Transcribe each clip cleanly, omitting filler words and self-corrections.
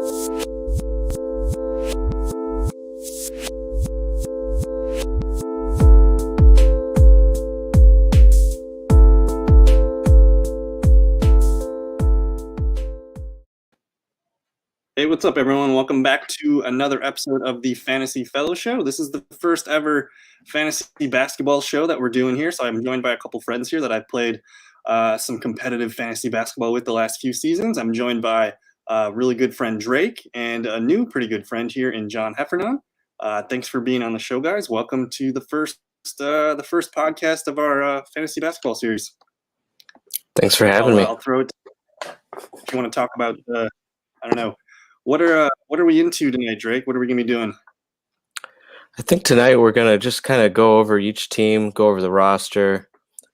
Hey, what's up, everyone? Welcome back to another episode of the Fantasy Fellow Show. This is the first ever fantasy basketball show that we're doing here. So I'm joined by a couple friends here that I've played some competitive fantasy basketball with the last few seasons. I'm joined by a really good friend, Drake, and a new pretty good friend here in John Heffernan. Thanks for being on the show, guys. Welcome to the first podcast of our fantasy basketball series. Thanks for having me. I'll throw it. If you want to talk about, I don't know. What are we into tonight, Drake? What are we going to be doing? I think tonight we're going to just kind of go over each team, go over the roster,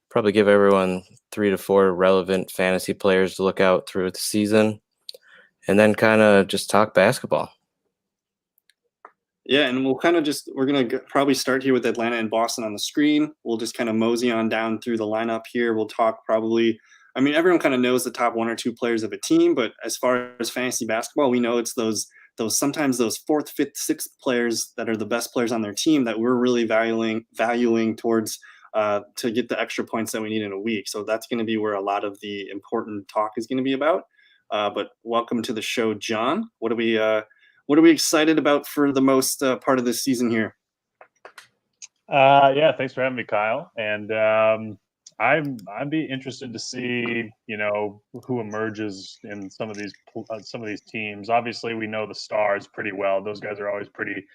probably give everyone 3 to 4 relevant fantasy players to look out through the season, and then kind of just talk basketball. Yeah, and we're going to probably start here with Atlanta and Boston on the screen. We'll just kind of mosey on down through the lineup here. We'll talk probably – I mean, everyone kind of knows the top 1 or 2 players of a team, but as far as fantasy basketball, we know it's those sometimes those 4th, 5th, 6th players that are the best players on their team that we're really valuing towards to get the extra points that we need in a week. So that's going to be where a lot of the important talk is going to be about. But welcome to the show, John. What are we excited about for the most part of this season here? Yeah, thanks for having me, Kyle. And I'd be interested to see, who emerges in some of these teams. Obviously, we know the stars pretty well. Those guys are always pretty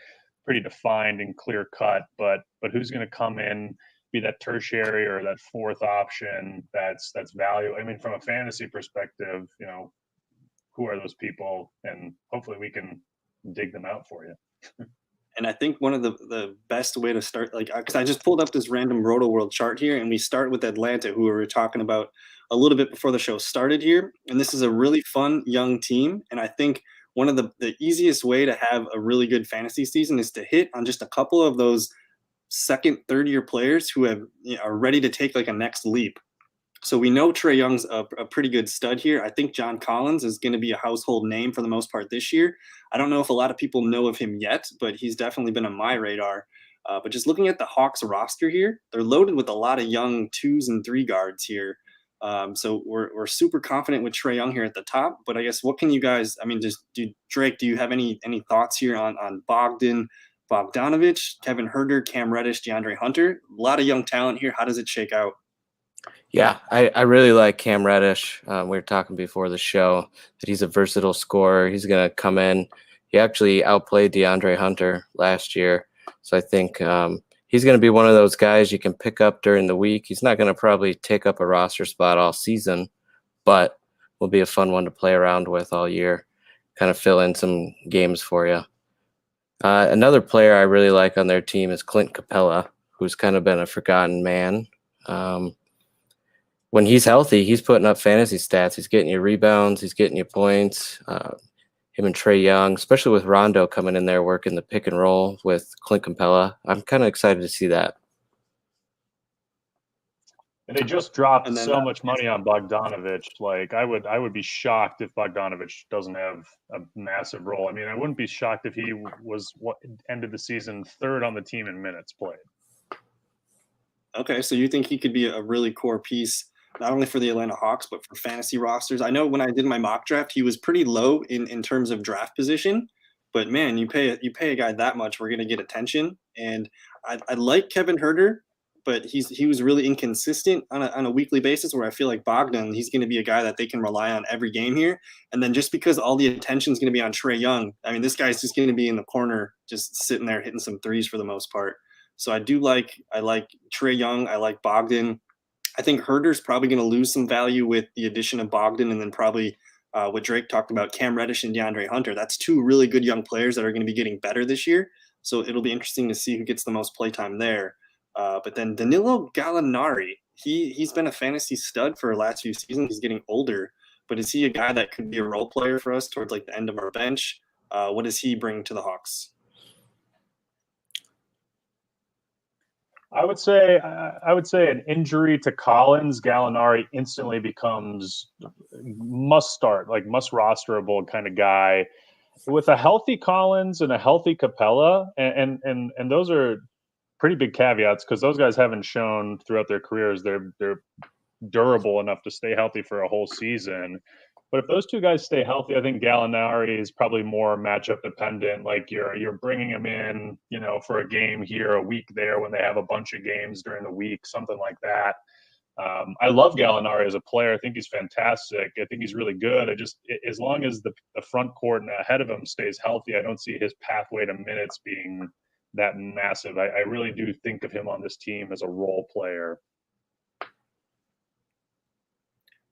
defined and clear cut. But who's going to come in, be that tertiary or that 4th option that's value? I mean, from a fantasy perspective, who are those people? And hopefully we can dig them out for you. And I think one of the best way to start, because I just pulled up this random Roto World chart here, and we start with Atlanta, who we were talking about a little bit before the show started here. And this is a really fun young team. And I think one of the easiest way to have a really good fantasy season is to hit on just a couple of those 2nd, 3rd year players who are ready to take like a next leap. So we know Trae Young's a pretty good stud here. I think John Collins is going to be a household name for the most part this year. I don't know if a lot of people know of him yet, but he's definitely been on my radar. But just looking at the Hawks roster here, they're loaded with a lot of young 2s and 3 guards here. So we're super confident with Trae Young here at the top. But I guess what can you guys? I mean, Drake, do you have any thoughts here on Bogdanovich, Kevin Huerter, Cam Reddish, DeAndre Hunter? A lot of young talent here. How does it shake out? Yeah, I really like Cam Reddish. We were talking before the show that he's a versatile scorer. He's going to come in. He actually outplayed DeAndre Hunter last year. So I think he's going to be one of those guys you can pick up during the week. He's not going to probably take up a roster spot all season, but will be a fun one to play around with all year, kind of fill in some games for you. Another player I really like on their team is Clint Capella, who's kind of been a forgotten man. When he's healthy, he's putting up fantasy stats. He's getting you rebounds. He's getting you points. Him and Trae Young, especially with Rondo coming in there working the pick and roll with Clint Capella. I'm kind of excited to see that. And they just dropped so much money on Bogdanovich. Like I would be shocked if Bogdanovich doesn't have a massive role. I mean, I wouldn't be shocked if he was ended the season 3rd on the team in minutes played. Okay, so you think he could be a really core piece, not only for the Atlanta Hawks, but for fantasy rosters? I know when I did my mock draft, he was pretty low in terms of draft position, but man, you pay a guy that much, we're going to get attention. And I like Kevin Huerter, but he was really inconsistent on a weekly basis, where I feel like Bogdan, he's going to be a guy that they can rely on every game here. And then just because all the attention is going to be on Trae Young, I mean, this guy's just going to be in the corner, just sitting there hitting some threes for the most part. So I like Trae Young. I like Bogdan. I think Herter's probably going to lose some value with the addition of Bogdan, and then probably what Drake talked about, Cam Reddish and DeAndre Hunter. That's 2 really good young players that are going to be getting better this year. So it'll be interesting to see who gets the most playtime there. But then Danilo Gallinari, he's been a fantasy stud for the last few seasons. He's getting older, but is he a guy that could be a role player for us towards like the end of our bench? What does he bring to the Hawks? I would say an injury to Collins, Gallinari instantly becomes must start, like must rosterable kind of guy. with a healthy Collins and a healthy Capella, and those are pretty big caveats because those guys haven't shown throughout their careers they're durable enough to stay healthy for a whole season. But if those two guys stay healthy, I think Gallinari is probably more matchup dependent. Like you're bringing him in, for a game here, a week there, when they have a bunch of games during the week, something like that. I love Gallinari as a player. I think he's fantastic. I think he's really good. As long as the front court and ahead of him stays healthy, I don't see his pathway to minutes being that massive. I really do think of him on this team as a role player.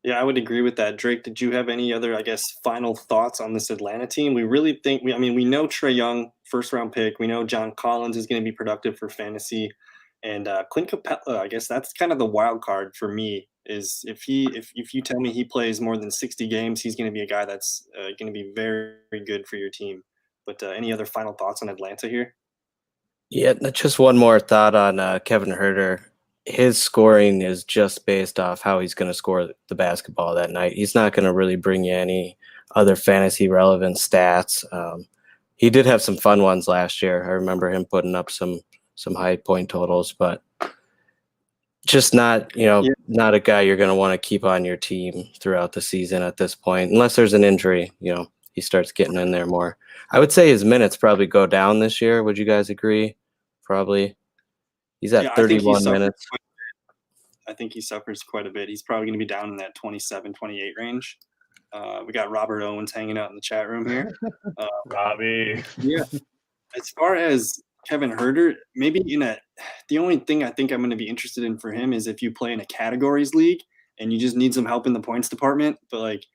Yeah, I would agree with that. Drake, did you have any other, I guess, final thoughts on this Atlanta team? We really think, we know Trae Young, first round pick. We know John Collins is going to be productive for fantasy. And Clint Capella, I guess that's kind of the wild card for me, is if you tell me he plays more than 60 games, he's going to be a guy that's going to be very, very good for your team. But any other final thoughts on Atlanta here? Yeah, just one more thought on Kevin Huerter. His scoring is just based off how he's going to score the basketball that night. He's not going to really bring you any other fantasy relevant stats. He did have some fun ones last year. I remember him putting up some high point totals, but just not a guy you're going to want to keep on your team throughout the season at this point, unless there's an injury. He starts getting in there more. I would say his minutes probably go down this year. Would you guys agree? Probably. He's at 31 minutes. I think he suffers quite a bit. He's probably going to be down in that 27, 28 range. We got Robert Owens hanging out in the chat room here. Robbie. Yeah. As far as Kevin Huerter, maybe the only thing I think I'm going to be interested in for him is if you play in a categories league and you just need some help in the points department. But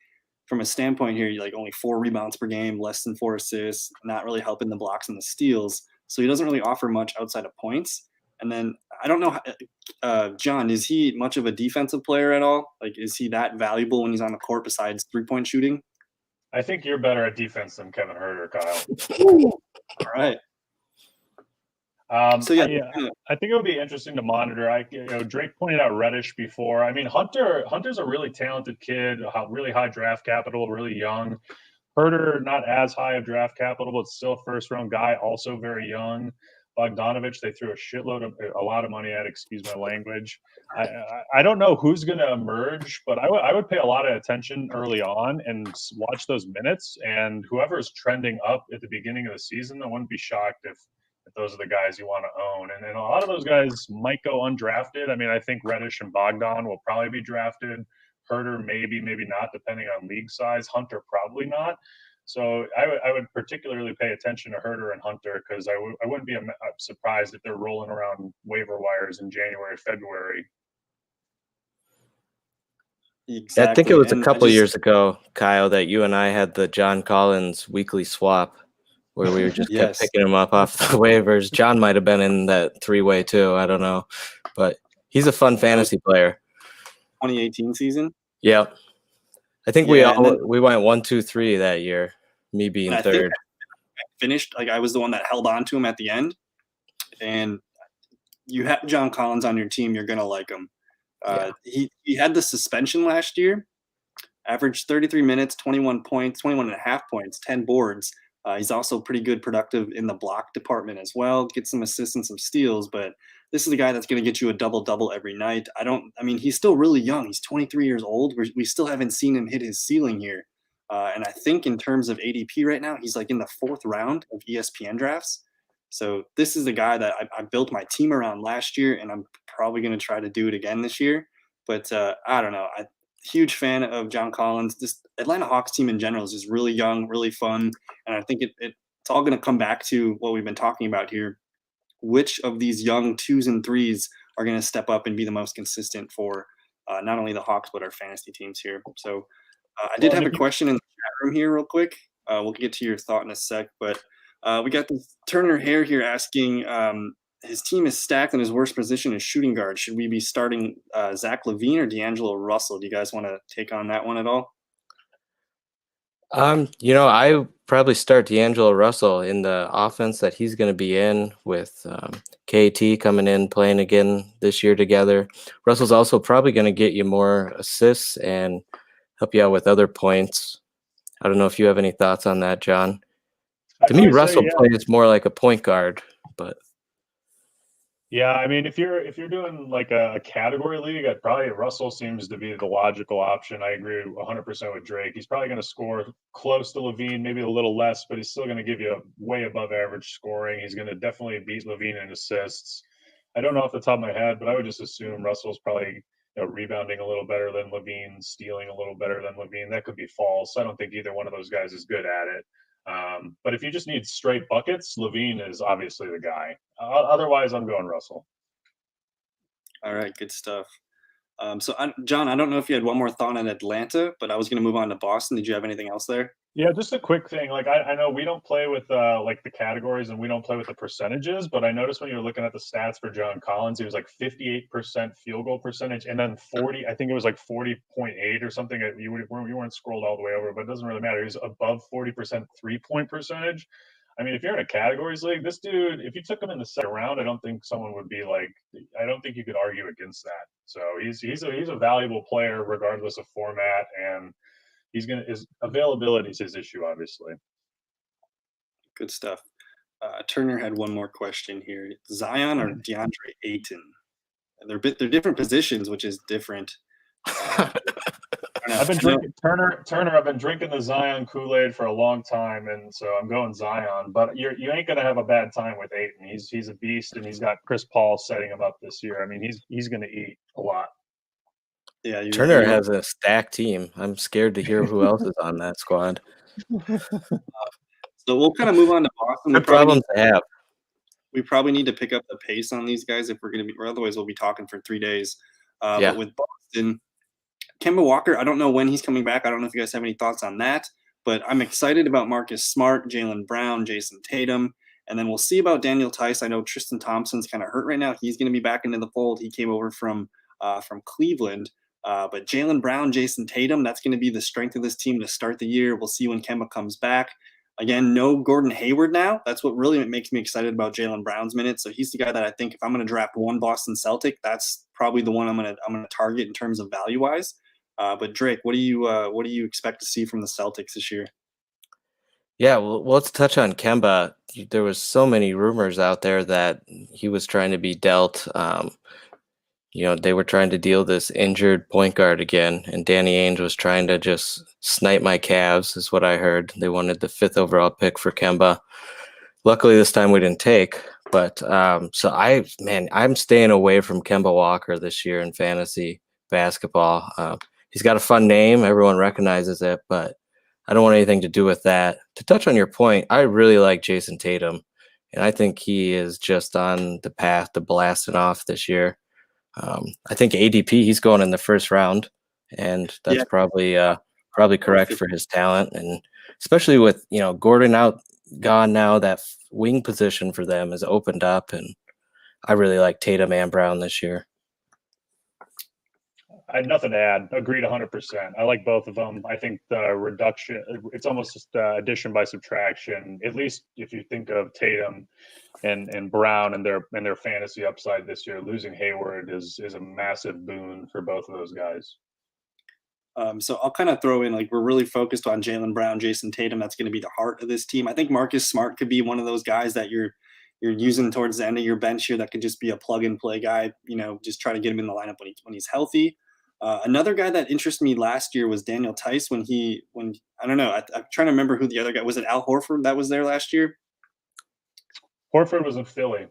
from a standpoint here, you're only 4 rebounds per game, less than 4 assists, not really helping the blocks and the steals. So he doesn't really offer much outside of points. And then I don't know, John, is he much of a defensive player at all? Is he that valuable when he's on the court besides 3-point shooting? I think you're better at defense than Kevin Huerter, Kyle. All right. I think it would be interesting to monitor. Drake pointed out Reddish before. Hunter's a really talented kid, really high draft capital, really young. Huerter, not as high of draft capital, but still a first-round guy, also very young. Bogdanovich, they threw a lot of money at. Excuse my language. I don't know who's going to emerge, but I would pay a lot of attention early on and watch those minutes. And whoever's trending up at the beginning of the season, I wouldn't be shocked if those are the guys you want to own. And a lot of those guys might go undrafted. I think Reddish and Bogdan will probably be drafted. Huerter, maybe not, depending on league size. Hunter, probably not. So I would particularly pay attention to Huerter and Hunter because I wouldn't be surprised if they're rolling around waiver wires in January, February. Exactly. I think it was a couple years ago, Kyle, that you and I had the John Collins weekly swap where we were just kept picking him up off the waivers. John might have been in that 3-way too. I don't know. But he's a fun fantasy player. 2018 season? Yep. I think we went 1, 2, 3 that year. Me being third. I finished I was the one that held on to him at the end. And you have John Collins on your team, you're gonna like him. He had the suspension last year, averaged 33 minutes, 21 points, 21.5 points, 10 boards. He's also pretty good, productive in the block department as well. Gets some assists and some steals, but this is a guy that's going to get you a double-double every night. He's still really young. He's 23 years old. We still haven't seen him hit his ceiling here. And I think in terms of ADP right now, he's in the 4th round of ESPN drafts. So this is a guy that I built my team around last year, and I'm probably going to try to do it again this year. But I don't know. Huge fan of John Collins. This Atlanta Hawks team in general is just really young, really fun. And I think it's all going to come back to what we've been talking about here. Which of these young 2s and 3s are going to step up and be the most consistent for not only the Hawks, but our fantasy teams here. So I did have a question in the chat room here real quick. We'll get to your thought in a sec, but we got this Turner Hare here asking, his team is stacked and his worst position is shooting guard. Should we be starting Zach LaVine or D'Angelo Russell? Do you guys want to take on that one at all? I probably start D'Angelo Russell in the offense that he's going to be in with KT coming in, playing again this year together. Russell's also probably going to get you more assists and help you out with other points. I don't know if you have any thoughts on that, John. To me, Russell plays more like a point guard, but yeah, I mean, if you're doing like a category league, probably Russell seems to be the logical option. I agree 100% with Drake. He's probably going to score close to Levine, maybe a little less, but he's still going to give you a way above average scoring. He's going to definitely beat Levine in assists. I don't know off the top of my head, but I would just assume Russell's probably rebounding a little better than Levine, stealing a little better than Levine. That could be false. I don't think either one of those guys is good at it. But if you just need straight buckets, Levine is obviously the guy. Otherwise, I'm going Russell. All right, good stuff. John, I don't know if you had one more thought on Atlanta, but I was going to move on to Boston. Did you have anything else there? Yeah, just a quick thing. Like I know we don't play with like the categories and we don't play with the percentages, but I noticed when you were looking at the stats for John Collins, he was like 58% field goal percentage, and then 40. I think it was like 40.8 or something. You weren't scrolled all the way over, but it doesn't really matter. He was above 40% 3-point percentage. I mean, if you're in a categories league, this dude, if you took him in the second round, I don't think someone would be like. I don't think you could argue against that. So he's a valuable player regardless of format, and his availability is his issue, obviously. Good stuff. Turner had one more question here: Zion or DeAndre Ayton? They're different positions, which is different. I've been drinking Turner. I've been drinking the Zion Kool-Aid for a long time, and so I'm going Zion. But you ain't gonna have a bad time with Ayton. He's a beast, and he's got Chris Paul setting him up this year. I mean, he's gonna eat a lot. Yeah, Turner has a stacked team. I'm scared to hear who else is on that squad. So we'll kind of move on to Boston. Good problem to have. We probably need to pick up the pace on these guys if we're going to be, or otherwise we'll be talking for 3 days. But with Boston, Kemba Walker, I don't know when he's coming back. I don't know if you guys have any thoughts on that, but I'm excited about Marcus Smart, Jaylen Brown, Jason Tatum, and then we'll see about Daniel Tice. I know Tristan Thompson's kind of hurt right now. He's going to be back into the fold. He came over from Cleveland. But Jaylen Brown, Jason Tatum, that's going to be the strength of this team to start the year. We'll see when Kemba comes back. Again, no Gordon Hayward now. That's what really makes me excited about Jaylen Brown's minutes. So he's the guy that I think if I'm going to draft one Boston Celtic, that's probably the one I'm going to target in terms of value wise. But Drake, what do you expect to see from the Celtics this year? Yeah, well, let's touch on Kemba. There was so many rumors out there that he was trying to be dealt. They were trying to deal this injured point guard again, and Danny Ainge was trying to just snipe my Cavs, is what I heard. They wanted the 5th overall pick for Kemba. Luckily, this time we didn't take. But I'm staying away from Kemba Walker this year in fantasy basketball. He's got a fun name. Everyone recognizes it, but I don't want anything to do with that. To touch on your point, I really like Jason Tatum, and I think he is just on the path to blasting off this year. I think ADP, he's going in the first round, and that's probably correct for his talent, and especially with Gordon gone now, that wing position for them is opened up, and I really like Tatum and Brown this year. I had nothing to add. Agreed 100%. I like both of them. I think the reduction, it's almost just addition by subtraction. At least if you think of Tatum and Brown and their fantasy upside this year, losing Hayward is a massive boon for both of those guys. So I'll kind of throw in, like, we're really focused on Jaylen Brown, Jason Tatum. That's going to be the heart of this team. I think Marcus Smart could be one of those guys that you're using towards the end of your bench here that could just be a plug and play guy. Just try to get him in the lineup when he's healthy. Another guy that interested me last year was Daniel Tice when I don't know. I'm trying to remember who the other guy was. It Al Horford that was there last year? Horford was in Philly.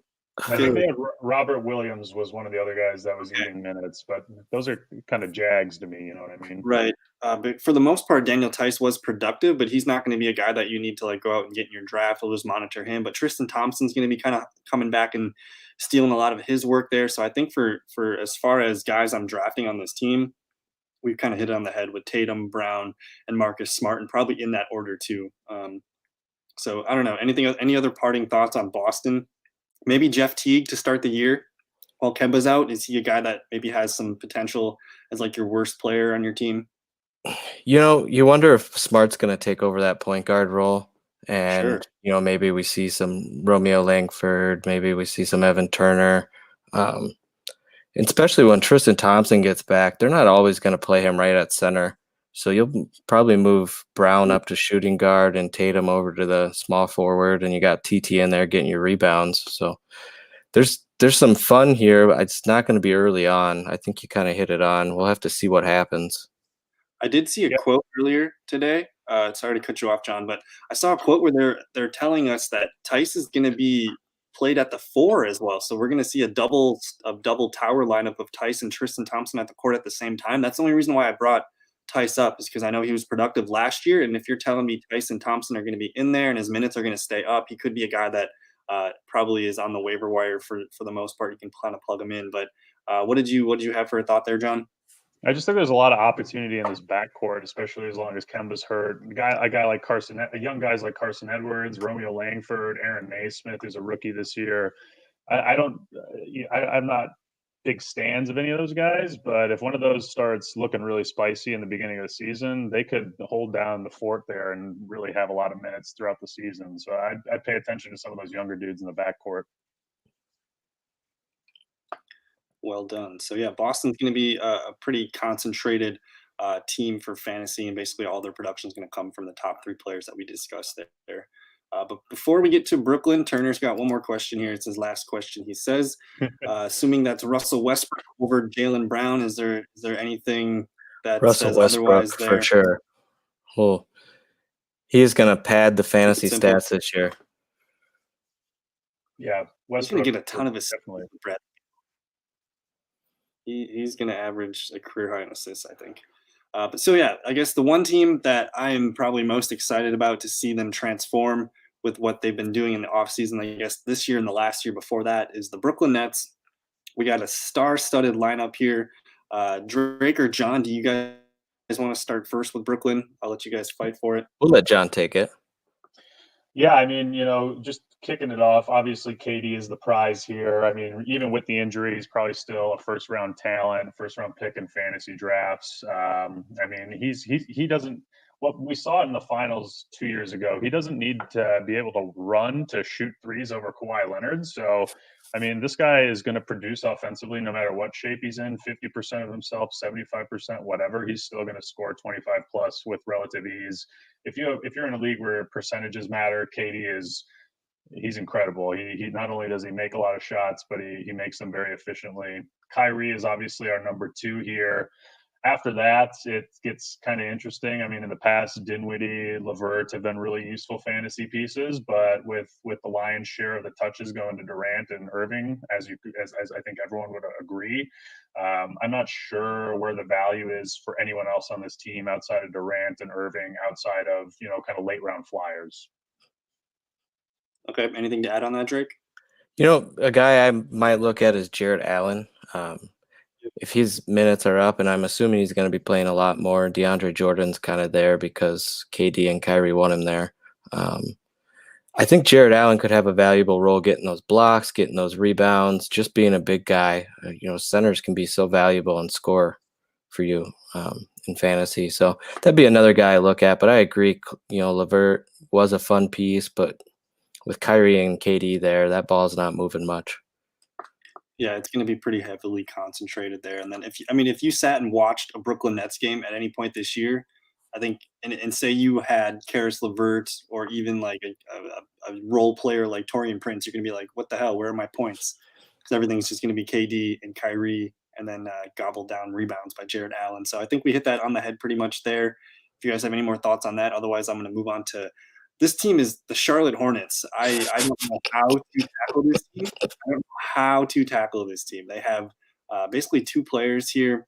I think they had Robert Williams was one of the other guys that was eating minutes, but those are kind of Jags to me. You know what I mean? Right. But for the most part, Daniel Tice was productive, but he's not going to be a guy that you need to go out and get in your draft. We'll just monitor him. But Tristan Thompson's going to be kind of coming back and stealing a lot of his work there. So I think for as far as guys I'm drafting on this team, we've kind of hit it on the head with Tatum, Brown, and Marcus Smart, and probably in that order too. So I don't know. Any other parting thoughts on Boston? Maybe Jeff Teague to start the year while Kemba's out. Is he a guy that maybe has some potential as like your worst player on your team? You wonder if Smart's going to take over that point guard role. And, maybe we see some Romeo Langford, maybe we see some Evan Turner. Especially when Tristan Thompson gets back, they're not always going to play him right at center. So you'll probably move Brown up to shooting guard and Tatum over to the small forward, and you got TT in there getting your rebounds. So there's some fun here. It's not going to be early on. I think you kind of hit it on. We'll have to see what happens. I did see a Yep. quote earlier today. Sorry to cut you off, John, but I saw a quote where they're telling us that Tice is going to be played at the 4 as well. So we're going to see a double tower lineup of Tice and Tristan Thompson at the court at the same time. That's the only reason why I brought Tice up, is because I know he was productive last year. And if you're telling me Tice and Thompson are going to be in there and his minutes are going to stay up, he could be a guy that probably is on the waiver wire for the most part. You can kind of plug him in. But what did you have for a thought there, John? I just think there's a lot of opportunity in this backcourt, especially as long as Kemba's hurt. A guy like young guys like Carson Edwards, Romeo Langford, Aaron Naismith, who's a rookie this year. I'm not big stands of any of those guys, but if one of those starts looking really spicy in the beginning of the season, they could hold down the fort there and really have a lot of minutes throughout the season. So I'd pay attention to some of those younger dudes in the backcourt. Well done. So yeah, Boston's going to be a pretty concentrated team for fantasy, and basically all their production is going to come from the top 3 players that we discussed there. But before we get to Brooklyn, Turner's got one more question here. It's his last question. He says, assuming that's Russell Westbrook over Jaylen Brown, is there anything that Russell says otherwise Westbrook there? for sure. Well, he is going to pad the fantasy Simple. stats this year. Yeah, He's going Westbrook to get a ton of assists. definitely. He's going to average a career high in assists, I think. But so, yeah, I guess the one team that I am probably most excited about to see them transform with what they've been doing in the offseason, I guess this year and the last year before that, is the Brooklyn Nets. We got a star-studded lineup here. Drake or John, do you guys want to start first with Brooklyn? I'll let you guys fight for it. We'll let John take it. Yeah, I mean, just kicking it off, obviously KD is the prize here. I mean, even with the injury, he's probably still a first-round talent, first-round pick in fantasy drafts. I mean, he doesn't – what we saw in the finals 2 years ago, he doesn't need to be able to run to shoot threes over Kawhi Leonard. So, I mean, this guy is going to produce offensively no matter what shape he's in, 50% of himself, 75%, whatever. He's still going to score 25-plus with relative ease. If you're in a league where percentages matter, he's incredible. He not only does he make a lot of shots, but he makes them very efficiently. Kyrie is obviously our number 2 here. After that, it gets kind of interesting. I mean, in the past, Dinwiddie, LeVert have been really useful fantasy pieces, but with the lion's share of the touches going to Durant and Irving, as I think everyone would agree, I'm not sure where the value is for anyone else on this team outside of Durant and Irving, outside of kind of late round flyers. Okay, anything to add on that, Drake? A guy I might look at is Jared Allen. If his minutes are up, and I'm assuming he's going to be playing a lot more, DeAndre Jordan's kind of there because KD and Kyrie want him there. I think Jared Allen could have a valuable role getting those blocks, getting those rebounds, just being a big guy. Centers can be so valuable and score for you in fantasy. So that'd be another guy I look at. But I agree, LeVert was a fun piece, but with Kyrie and KD there, that ball's not moving much. Yeah, it's going to be pretty heavily concentrated there. And then if you sat and watched a Brooklyn Nets game at any point this year, I think, and say you had Karis LeVert or even like a role player like Taurean Prince, you're going to be like, what the hell? Where are my points? Because everything's just going to be KD and Kyrie, and then gobbled down rebounds by Jared Allen. So I think we hit that on the head pretty much there. If you guys have any more thoughts on that, otherwise I'm going to move on to this team is the Charlotte Hornets. I don't know how to tackle this team. I don't know how to tackle this team. They have basically 2 players here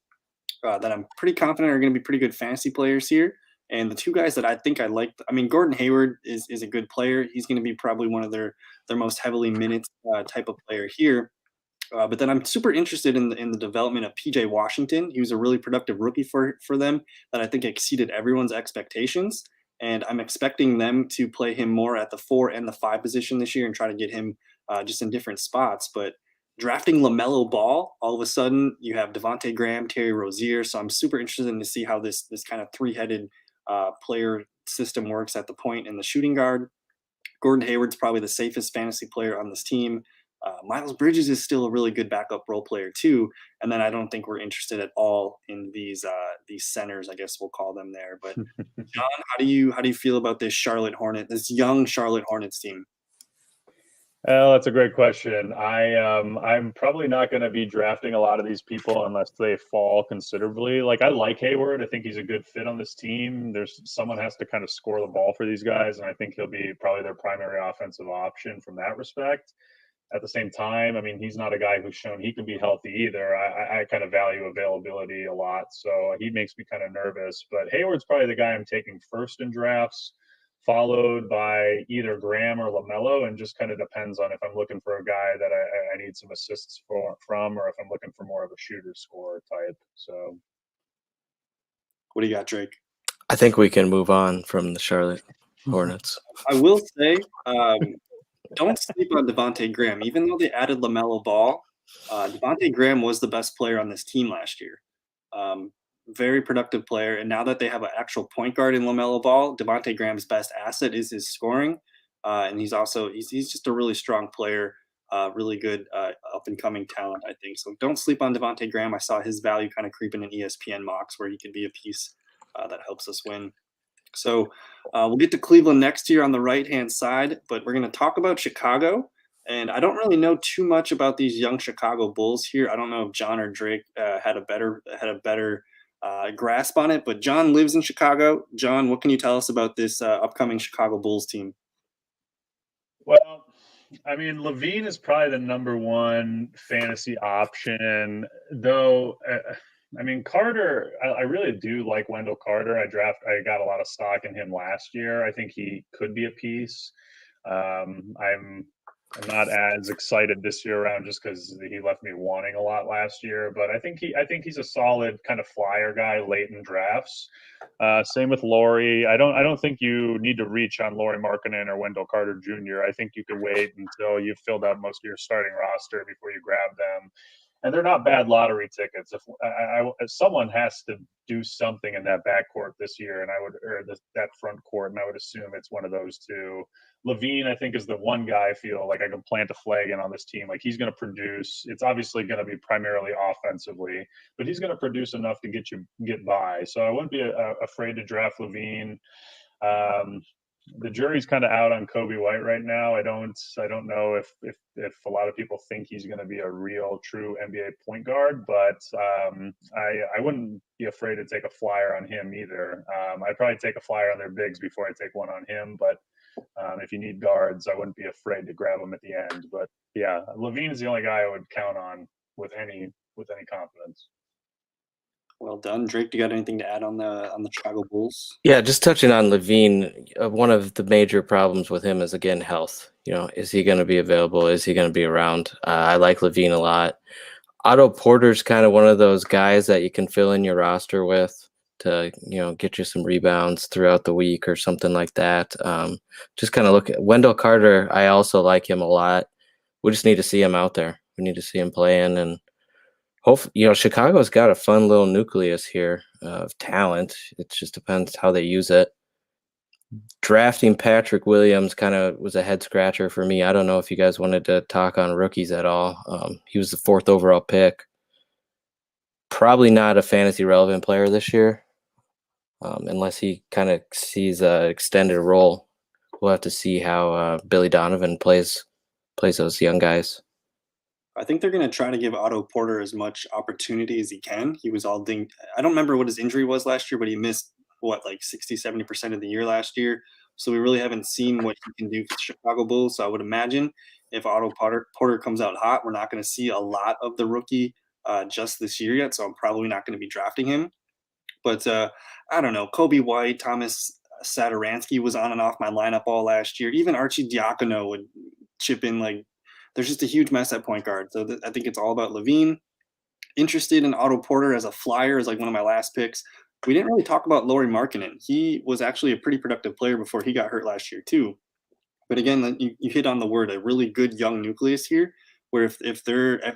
that I'm pretty confident are going to be pretty good fantasy players here. And the 2 guys that I think I like, Gordon Hayward is a good player. He's going to be probably one of their most heavily minutes type of player here. But then I'm super interested in the development of PJ Washington. He was a really productive rookie for them that I think exceeded everyone's expectations. And I'm expecting them to play him more at the 4 and the 5 position this year and try to get him just in different spots. But drafting LaMelo Ball, all of a sudden you have Devontae Graham, Terry Rozier. So I'm super interested in to see how this kind of 3-headed player system works at the point and the shooting guard. Gordon Hayward's probably the safest fantasy player on this team. Miles Bridges is still a really good backup role player too. And then I don't think we're interested at all in these centers, I guess we'll call them there. But John, how do you feel about this young Charlotte Hornets team? Well, that's a great question. I'm probably not going to be drafting a lot of these people unless they fall considerably. Like I like Hayward. I think he's a good fit on this team. There's someone has to kind of score the ball for these guys, and I think he'll be probably their primary offensive option from that respect. At the same time, I mean, he's not a guy who's shown he can be healthy either. I kind of value availability a lot, so he makes me kind of nervous. But Hayward's probably the guy I'm taking first in drafts, followed by either Graham or LaMelo, and just kind of depends on if I'm looking for a guy that I need some assists from, or if I'm looking for more of a shooter scorer type. So, What do you got, Drake? I think we can move on from the Charlotte Hornets. I will say, don't sleep on Devontae Graham. Even though they added LaMelo Ball, Devontae Graham was the best player on this team last year. Very productive player. And now that they have an actual point guard in LaMelo Ball, Devontae Graham's best asset is his scoring. And he's just a really strong player, really good up and coming talent, I think. So don't sleep on Devontae Graham. I saw his value kind of creeping in ESPN mocks where he could be a piece that helps us win. So we'll get to Cleveland next year on the right-hand side, but we're going to talk about Chicago. And I don't really know too much about these young Chicago Bulls here. I don't know if John or Drake had a better grasp on it, but John lives in Chicago. John, what can you tell us about this upcoming Chicago Bulls team? well, I mean, Levine is probably the number one fantasy option, though. I mean, Carter, I really do like Wendell Carter. I got a lot of stock in him last year. I think he could be a piece. I'm not as excited this year around just because he left me wanting a lot last year. But I think he's a solid kind of flyer guy late in drafts. Same with Laurie. I don't think you need to reach on Laurie Markkinen or Wendell Carter Jr. I think you could wait until you've filled out most of your starting roster before you grab them. And they're not bad lottery tickets. If someone has to do something in that backcourt this year, and that front court, and I would assume it's one of those two. Levine, I think, is the one guy I feel like I can plant a flag in on this team. Like he's going to produce. It's obviously going to be primarily offensively, but he's going to produce enough to get by. So I wouldn't be afraid to draft Levine. The jury's kind of out on Kobe White right now. I don't know if a lot of people think he's going to be a real true NBA point guard, but I wouldn't be afraid to take a flyer on him either. I'd probably take a flyer on their bigs before I take one on him, but if you need guards, I wouldn't be afraid to grab them at the end. But yeah, Levine is the only guy I would count on with any confidence. Well done, Drake. Do you got anything to add on the Chicago Bulls? Yeah, just touching on Levine, one of the major problems with him is, again, health. Is he going to be available? Is he going to be around? I like Levine a lot. Otto Porter's kind of one of those guys that you can fill in your roster with to, get you some rebounds throughout the week or something like that. Just kind of look at Wendell Carter. I also like him a lot. We just need to see him out there. We need to see him playing, and hopefully, Chicago's got a fun little nucleus here of talent. It just depends how they use it. Drafting Patrick Williams kind of was a head scratcher for me. I don't know if you guys wanted to talk on rookies at all. He was the 4th overall pick. Probably not a fantasy relevant player this year, unless he kind of sees an extended role. We'll have to see how Billy Donovan plays those young guys. I think they're going to try to give Otto Porter as much opportunity as he can. He was all dinged. I don't remember what his injury was last year, but he missed, 60-70% of the year last year. So we really haven't seen what he can do for the Chicago Bulls. So I would imagine if Otto Porter comes out hot, we're not going to see a lot of the rookie just this year yet. So I'm probably not going to be drafting him. But I don't know. Kobe White, Thomas Satoransky was on and off my lineup all last year. Even Archie Diacono would chip in. There's just a huge mess at point guard. So I think it's all about Levine. Interested in Otto Porter as a flyer is one of my last picks. We didn't really talk about Laurie Markkinen. He was actually a pretty productive player before he got hurt last year too. But again, you hit on the word, a really good young nucleus here, where if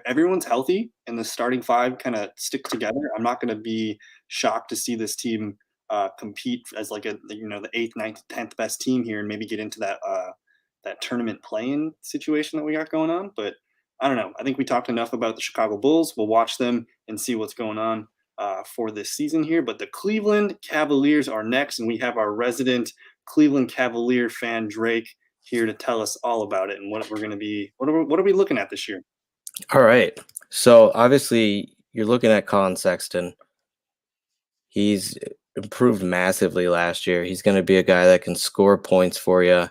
everyone's healthy and the starting 5 kind of stick together, I'm not going to be shocked to see this team compete as the 8th, 9th, 10th best team here and maybe get into that tournament play-in situation that we got going on. But I don't know. I think we talked enough about the Chicago Bulls. We'll watch them and see what's going on for this season here. But the Cleveland Cavaliers are next, and we have our resident Cleveland Cavalier fan Drake here to tell us all about it and what we're going to be. What are we looking at this year? All right. So obviously you're looking at Colin Sexton. He's improved massively last year. He's going to be a guy that can score points for you.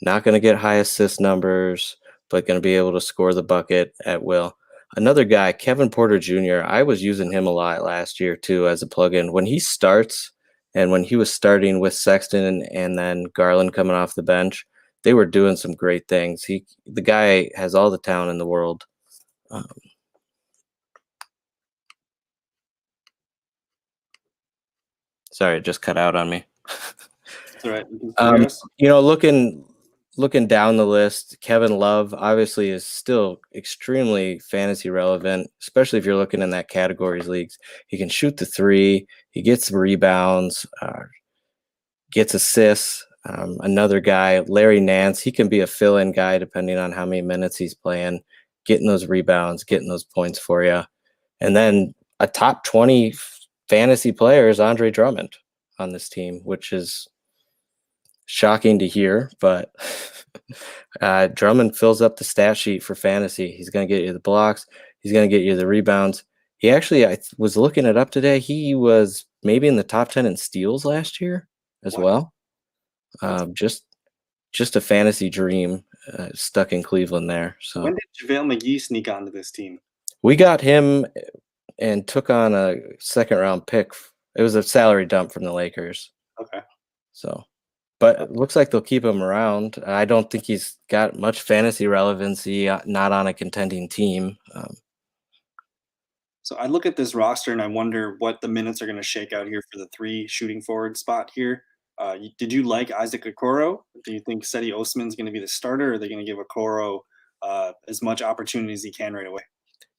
Not going to get high assist numbers, but going to be able to score the bucket at will. Another guy, Kevin Porter Jr., I was using him a lot last year too as a plug-in. When he starts and when he was starting with Sexton and then Garland coming off the bench, they were doing some great things. The guy has all the talent in the world. Sorry, it just cut out on me. That's all right. Looking down the list, Kevin Love obviously is still extremely fantasy relevant, especially if you're looking in that categories leagues. He can shoot the three, he gets rebounds, gets assists. Another guy, Larry Nance, he can be a fill-in guy depending on how many minutes he's playing, getting those rebounds, getting those points for you. And then a top 20 fantasy player is Andre Drummond on this team, which is shocking to hear, but Drummond fills up the stat sheet for fantasy. He's going to get you the blocks. He's going to get you the rebounds. He actually, I was looking it up today. He was maybe in the top 10 in steals last year as well. Just a fantasy dream stuck in Cleveland there. So when did JaVale McGee sneak onto this team? We got him and took on a second-round pick. It was a salary dump from the Lakers. Okay. So, but it looks like they'll keep him around. I don't think he's got much fantasy relevancy, not on a contending team. So I look at this roster and I wonder what the minutes are going to shake out here for the 3 shooting forward spot here. Did you like Isaac Okoro? Do you think Seti Osman's going to be the starter, or are they going to give Okoro as much opportunity as he can right away?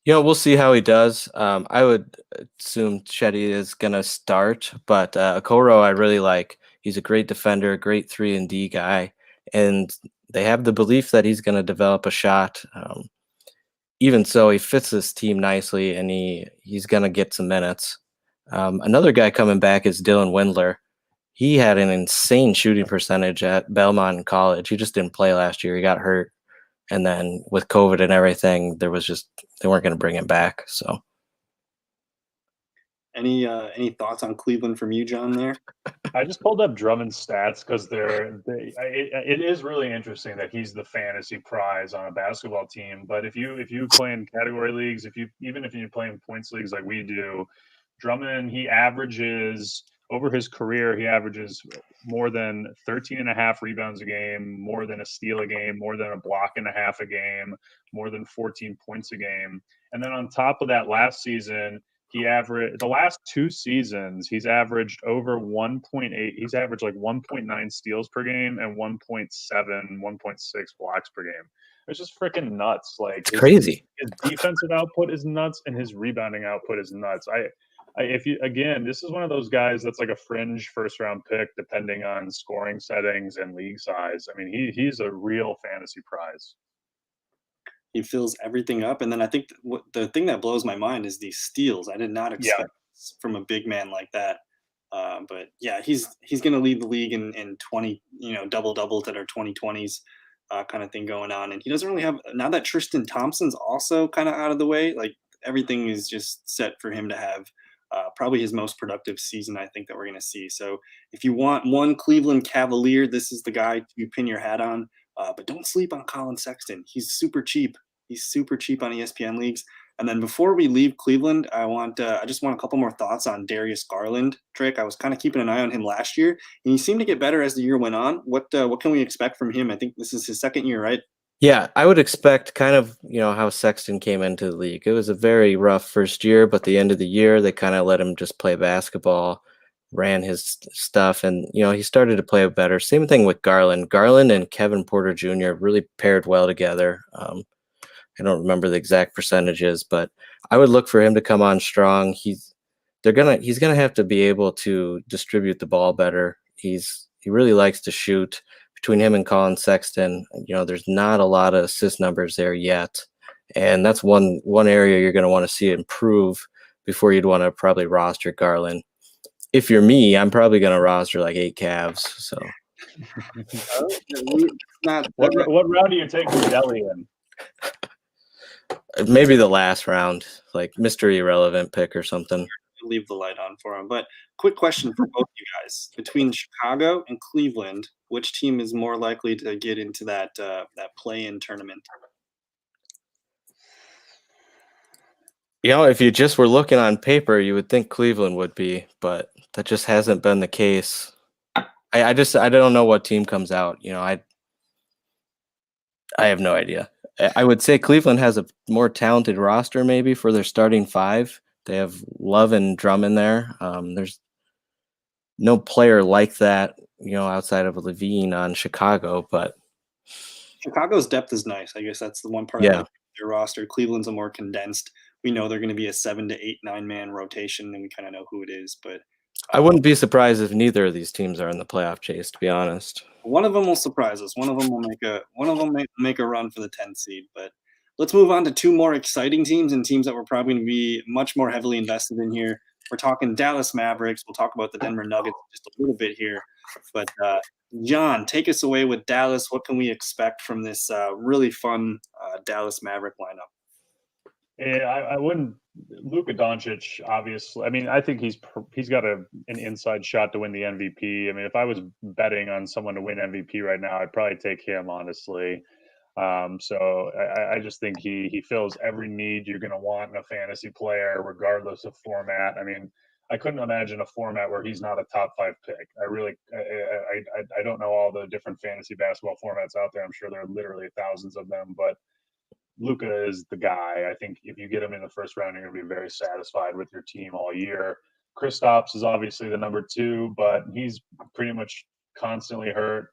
We'll see how he does. I would assume Shetty is going to start, but Okoro I really like. He's a great defender, great 3-and-D guy, and they have the belief that he's going to develop a shot. Even so, he fits this team nicely, and he's going to get some minutes. Another guy coming back is Dylan Windler. He had an insane shooting percentage at Belmont in college. He just didn't play last year. He got hurt. And then with COVID and everything, they weren't going to bring him back. So, any thoughts on Cleveland from you, John? There, I just pulled up Drummond's stats because it is really interesting that he's the fantasy prize on a basketball team. But if you play in category leagues, even if you play in points leagues like we do, Drummond, he averages over his career, he averages more than 13.5 rebounds a game, more than a steal a game, more than a block and a half a game, more than 14 points a game. And then on top of that, last season, the last 2 seasons, he's averaged over 1.8. He's averaged like 1.9 steals per game and 1.7, 1.6 blocks per game. It's just freaking nuts. Like, it's crazy. His defensive output is nuts and his rebounding output is nuts. This is one of those guys that's like a fringe first-round pick, depending on scoring settings and league size. I mean, he's a real fantasy prize. He fills everything up, and then I think the thing that blows my mind is these steals. I did not expect from a big man like that. But yeah, he's going to lead the league in 20, double-doubles that are 2020s kind of thing going on, and he doesn't really have now that Tristan Thompson's also kind of out of the way. Like, everything is just set for him to have probably his most productive season, I think, that we're going to see. So if you want one Cleveland Cavalier, this is the guy to pin your hat on. But don't sleep on Colin Sexton. He's super cheap. He's super cheap on ESPN leagues. And then before we leave Cleveland, I just want a couple more thoughts on Darius Garland. Drake, I was kind of keeping an eye on him last year, and he seemed to get better as the year went on. What can we expect from him? I think this is his second year, right? Yeah, I would expect kind of, how Sexton came into the league. It was a very rough first year, but the end of the year, they kind of let him just play basketball, ran his stuff, and, he started to play better. Same thing with Garland. Garland and Kevin Porter Jr. really paired well together. I don't remember the exact percentages, but I would look for him to come on strong. He's gonna have to be able to distribute the ball better. He really likes to shoot. Between him and Colin Sexton, there's not a lot of assist numbers there yet. And that's one area you're going to want to see improve before you'd want to probably roster Garland. If you're me, I'm probably going to roster like 8 Cavs. So Not What round do you take Delhi in? maybe the last round, like Mr. Irrelevant pick or something. leave the light on for him. But quick question for both you guys: between Chicago and Cleveland, which team is more likely to get into that play-in tournament? If you just were looking on paper, you would think Cleveland would be, but that just hasn't been the case. I don't know what team comes out. I have no idea. I would say Cleveland has a more talented roster maybe for their starting 5. They have Love and Drummond there. There's no player like that, outside of Levine on Chicago, but Chicago's depth is nice. I guess that's the one part. Yeah. Of their roster. Cleveland's a more condensed. We know they're going to be a 7 to 8, 9-man rotation, and we kind of know who it is. But I wouldn't be surprised if neither of these teams are in the playoff chase, to be honest. one of them will surprise us. One of them will make a run for the 10th seed. But let's move on to 2 more exciting teams and teams that we're probably going to be much more heavily invested in here. We're talking Dallas Mavericks. We'll talk about the Denver Nuggets just a little bit here. But John, take us away with Dallas. What can we expect from this really fun Dallas Maverick lineup? Yeah, I wouldn't. Luka Doncic, obviously. I mean, I think he's got an inside shot to win the MVP. I mean, if I was betting on someone to win MVP right now, I'd probably take him, honestly. So I just think he fills every need you're going to want in a fantasy player, regardless of format. I mean, I couldn't imagine a format where he's not a top 5 pick. I don't know all the different fantasy basketball formats out there. I'm sure there are literally thousands of them, but Luka is the guy. I think if you get him in the first round, you're going to be very satisfied with your team all year. Kristaps is obviously the number 2, but he's pretty much constantly hurt.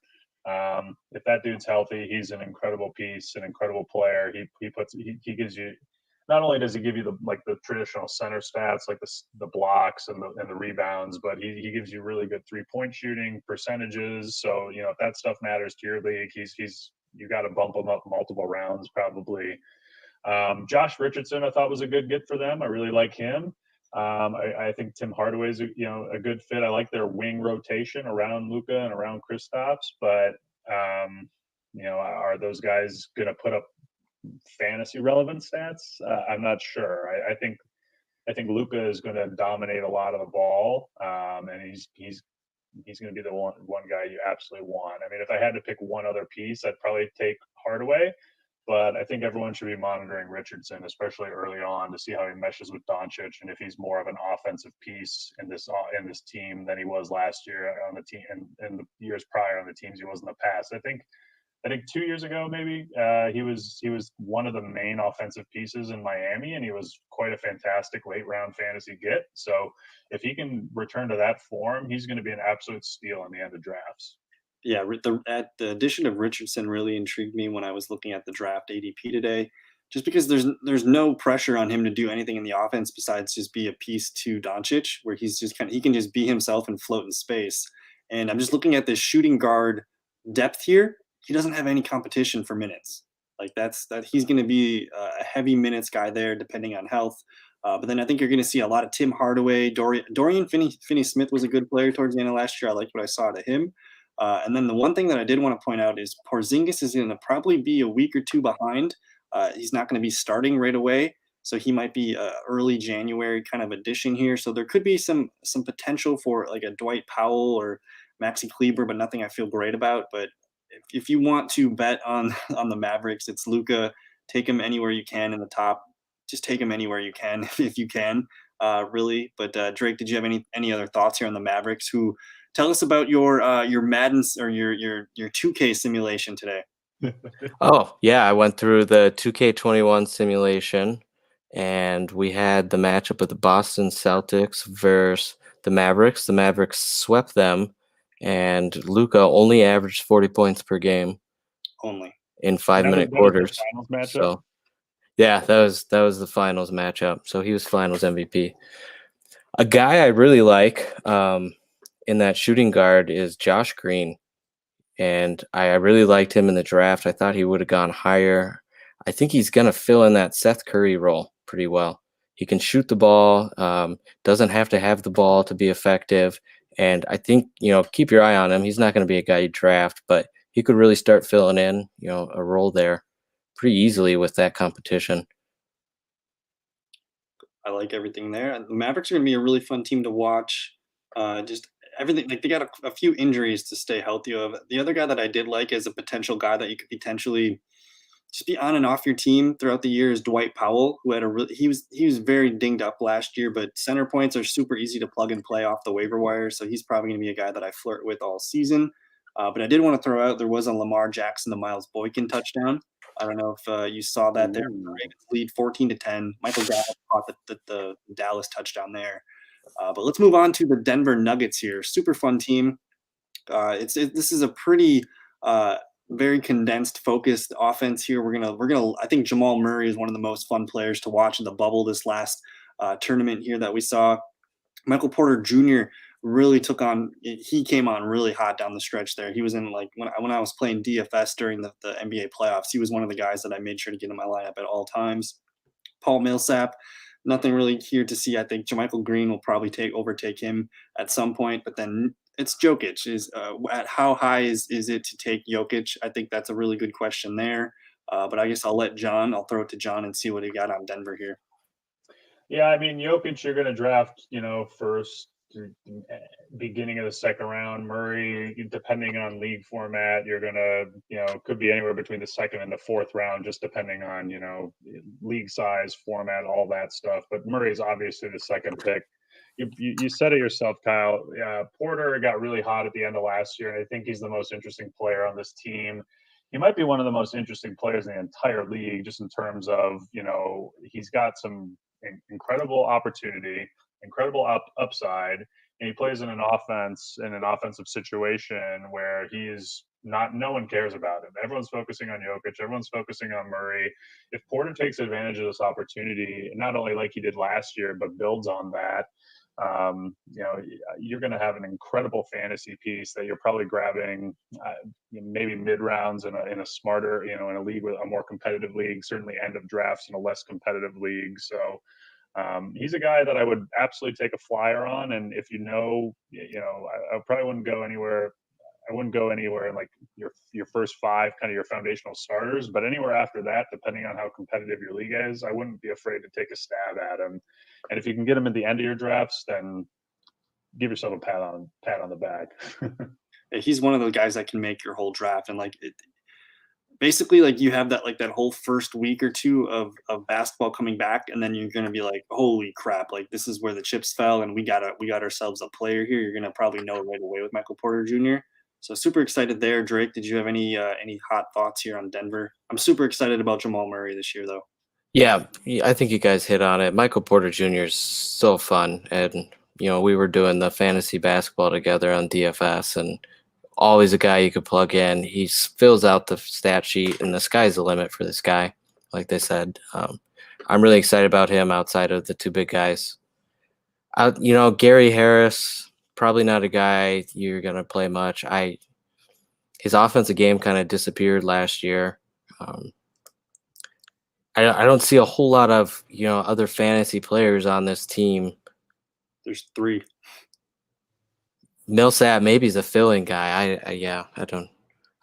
If that dude's healthy, he's an incredible piece, an incredible player. He gives you, not only does he give you the traditional center stats like the blocks and the rebounds, but he gives you really good 3-point shooting percentages. So if that stuff matters to your league, you got to bump him up multiple rounds probably. Josh Richardson I thought was a good get for them. I really like him. I think Tim Hardaway's a good fit. I like their wing rotation around Luka and around Kristaps, but are those guys going to put up fantasy relevant stats? I'm not sure. I think Luka is going to dominate a lot of the ball, and he's going to be the one guy you absolutely want. I mean, if I had to pick one other piece, I'd probably take Hardaway. But I think everyone should be monitoring Richardson, especially early on, to see how he meshes with Doncic and if he's more of an offensive piece in this team than he was last year on the team and the years prior on the teams he was in the past. I think 2 years ago, maybe he was one of the main offensive pieces in Miami, and he was quite a fantastic late round fantasy get. So if he can return to that form, he's going to be an absolute steal in the end of drafts. Yeah, the addition of Richardson really intrigued me when I was looking at the draft ADP today, just because there's no pressure on him to do anything in the offense besides just be a piece to Doncic, where he's just he can just be himself and float in space. And I'm just looking at this shooting guard depth here. He doesn't have any competition for minutes. Like that he's going to be a heavy minutes guy there, depending on health. But then I think you're going to see a lot of Tim Hardaway, Dorian Finney-Smith was a good player towards the end of last year. I liked what I saw to him. And then the one thing that I did want to point out is Porzingis is going to probably be a week or 2 behind. He's not going to be starting right away, so he might be a early January kind of addition here. So there could be some potential for like a Dwight Powell or Maxi Kleber, but nothing I feel great about. But if you want to bet on the Mavericks, it's Luka. Take him anywhere you can in the top. Just take him anywhere you can if you can, really. But Drake, did you have any other thoughts here on the Mavericks? Who tell us about your Madden or your 2K simulation today. Oh, yeah, I went through the 2K21 simulation, and we had the matchup of the Boston Celtics versus the Mavericks. The Mavericks swept them, and Luka only averaged 40 points per game. Only. In 5-minute quarters. So, yeah, that was the finals matchup. So he was finals MVP. A guy I really like in that shooting guard is Josh Green. And I really liked him in the draft. I thought he would have gone higher. I think he's going to fill in that Seth Curry role pretty well. He can shoot the ball, doesn't have to have the ball to be effective. And I think, keep your eye on him. He's not going to be a guy you draft, but he could really start filling in, a role there pretty easily with that competition. I like everything there. The Mavericks are going to be a really fun team to watch. Just everything, like they got a few injuries to stay healthy of. The other guy that I did like as a potential guy that you could potentially just be on and off your team throughout the year is Dwight Powell, who had he was very dinged up last year, but center points are super easy to plug and play off the waiver wire, so he's probably going to be a guy that I flirt with all season. But I did want to throw out there was a Lamar Jackson to Miles Boykin touchdown. I don't know if you saw that there. The Ravens lead 14-10. Michael Gallup caught the Dallas touchdown there. But let's move on to the Denver Nuggets here. Super fun team. This is a pretty very condensed, focused offense here. We're gonna. I think Jamal Murray is one of the most fun players to watch in the bubble this last tournament here that we saw. Michael Porter Jr. really took on. He came on really hot down the stretch there. He was in like when I was playing DFS during the NBA playoffs. He was one of the guys that I made sure to get in my lineup at all times. Paul Millsap, nothing really here to see. I think JaMychal Green will probably overtake him at some point, but then it's Jokic. At how high is it to take Jokic? I think that's a really good question there. But I guess I'll throw it to John and see what he got on Denver here. Yeah, I mean, Jokic, you're going to draft, first, beginning of the second round. Murray, depending on league format, you're going to, could be anywhere between the second and the fourth round, just depending on, league size, format, all that stuff. But Murray's obviously the second pick. You said it yourself, Kyle. Porter got really hot at the end of last year, and I think he's the most interesting player on this team. He might be one of the most interesting players in the entire league, just in terms of, he's got some incredible opportunity, incredible upside, and he plays in an offensive situation where no one cares about him. Everyone's focusing on Jokic. Everyone's focusing on Murray. If Porter takes advantage of this opportunity, not only like he did last year, but builds on that, you're going to have an incredible fantasy piece that you're probably grabbing maybe mid rounds in a smarter, in a league with a more competitive league, certainly end of drafts in a less competitive league. So he's a guy that I would absolutely take a flyer on. And if I probably wouldn't go anywhere. I wouldn't go anywhere in like your first five, kind of your foundational starters, but anywhere after that, depending on how competitive your league is, I wouldn't be afraid to take a stab at him. And if you can get him at the end of your drafts, then give yourself a pat on the back. He's one of the guys that can make your whole draft, and basically like you have that whole first week or two of basketball coming back, and then you're going to be like, holy crap, like this is where the chips fell, and we got ourselves a player here. You're going to probably know right away with Michael Porter Jr. So super excited there. Drake, did you have any hot thoughts here on Denver? I'm super excited about Jamal Murray this year, though. Yeah, I think you guys hit on it. Michael Porter Jr. is so fun, and we were doing the fantasy basketball together on DFS, and always a guy you could plug in. He fills out the stat sheet, and the sky's the limit for this guy. Like they said, I'm really excited about him outside of the two big guys. Gary Harris, probably not a guy you're gonna play much. His offensive game kind of disappeared last year. I don't see a whole lot of other fantasy players on this team. There's three. Millsap maybe is a fill-in guy. I don't.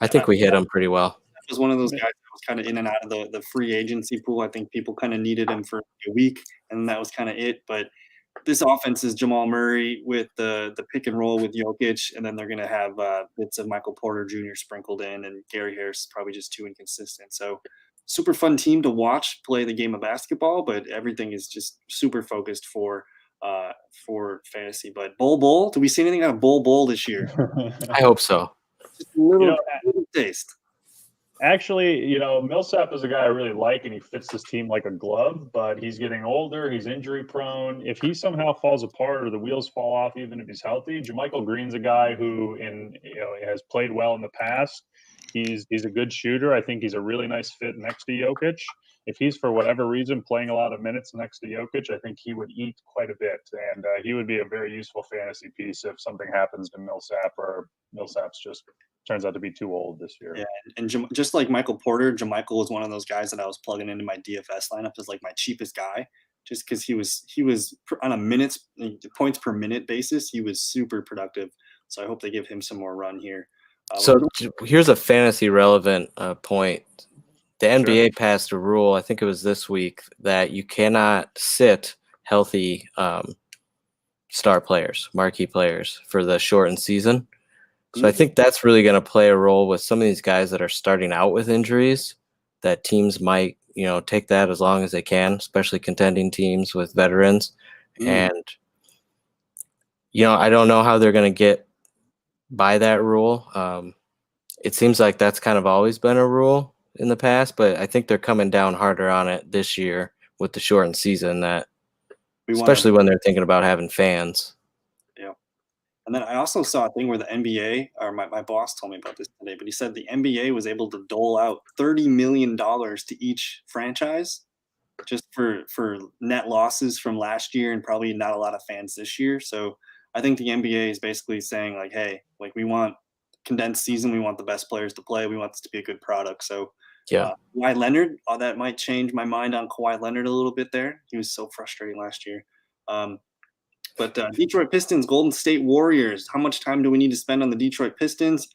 I think we hit him pretty well. He was one of those guys that was kind of in and out of the free agency pool. I think people kind of needed him for a week, and that was kind of it. But this offense is Jamal Murray with the pick and roll with Jokic, and then they're going to have bits of Michael Porter Jr. sprinkled in, and Gary Harris is probably just too inconsistent. So super fun team to watch play the game of basketball, but everything is just super focused for fantasy. But Bowl, do we see anything out of Bowl this year? I hope so. Just a little taste. Actually, Millsap is a guy I really like, and he fits this team like a glove, but he's getting older. He's injury prone. If he somehow falls apart or the wheels fall off, even if he's healthy, JaMychal Green's a guy who has played well in the past. He's a good shooter. I think he's a really nice fit next to Jokic. If he's, for whatever reason, playing a lot of minutes next to Jokic, I think he would eat quite a bit, and he would be a very useful fantasy piece if something happens to Millsap or Millsap's just turns out to be too old this year. Yeah, and just like Michael Porter, JaMychal was one of those guys that I was plugging into my DFS lineup as like my cheapest guy, just because he was on a points per minute basis, he was super productive. So I hope they give him some more run here. So here's a fantasy relevant point. The NBA passed a rule, I think it was this week, that you cannot sit healthy star players, marquee players for the shortened season. So I think that's really going to play a role with some of these guys that are starting out with injuries, that teams might, take that as long as they can, especially contending teams with veterans. And, I don't know how they're going to get by that rule. It seems like that's kind of always been a rule in the past, but I think they're coming down harder on it this year with the shortened season, that especially when they're thinking about having fans. Yeah. And then I also saw a thing where the NBA, or my boss told me about this today, but he said the NBA was able to dole out $30 million to each franchise just for net losses from last year and probably not a lot of fans this year. So I think the NBA is basically saying like, hey, like we want condensed season. We want the best players to play. We want this to be a good product. So Kawhi Leonard, that might change my mind on Kawhi Leonard a little bit there. He was so frustrating last year. But Detroit Pistons, Golden State Warriors. How much time do we need to spend on the Detroit Pistons?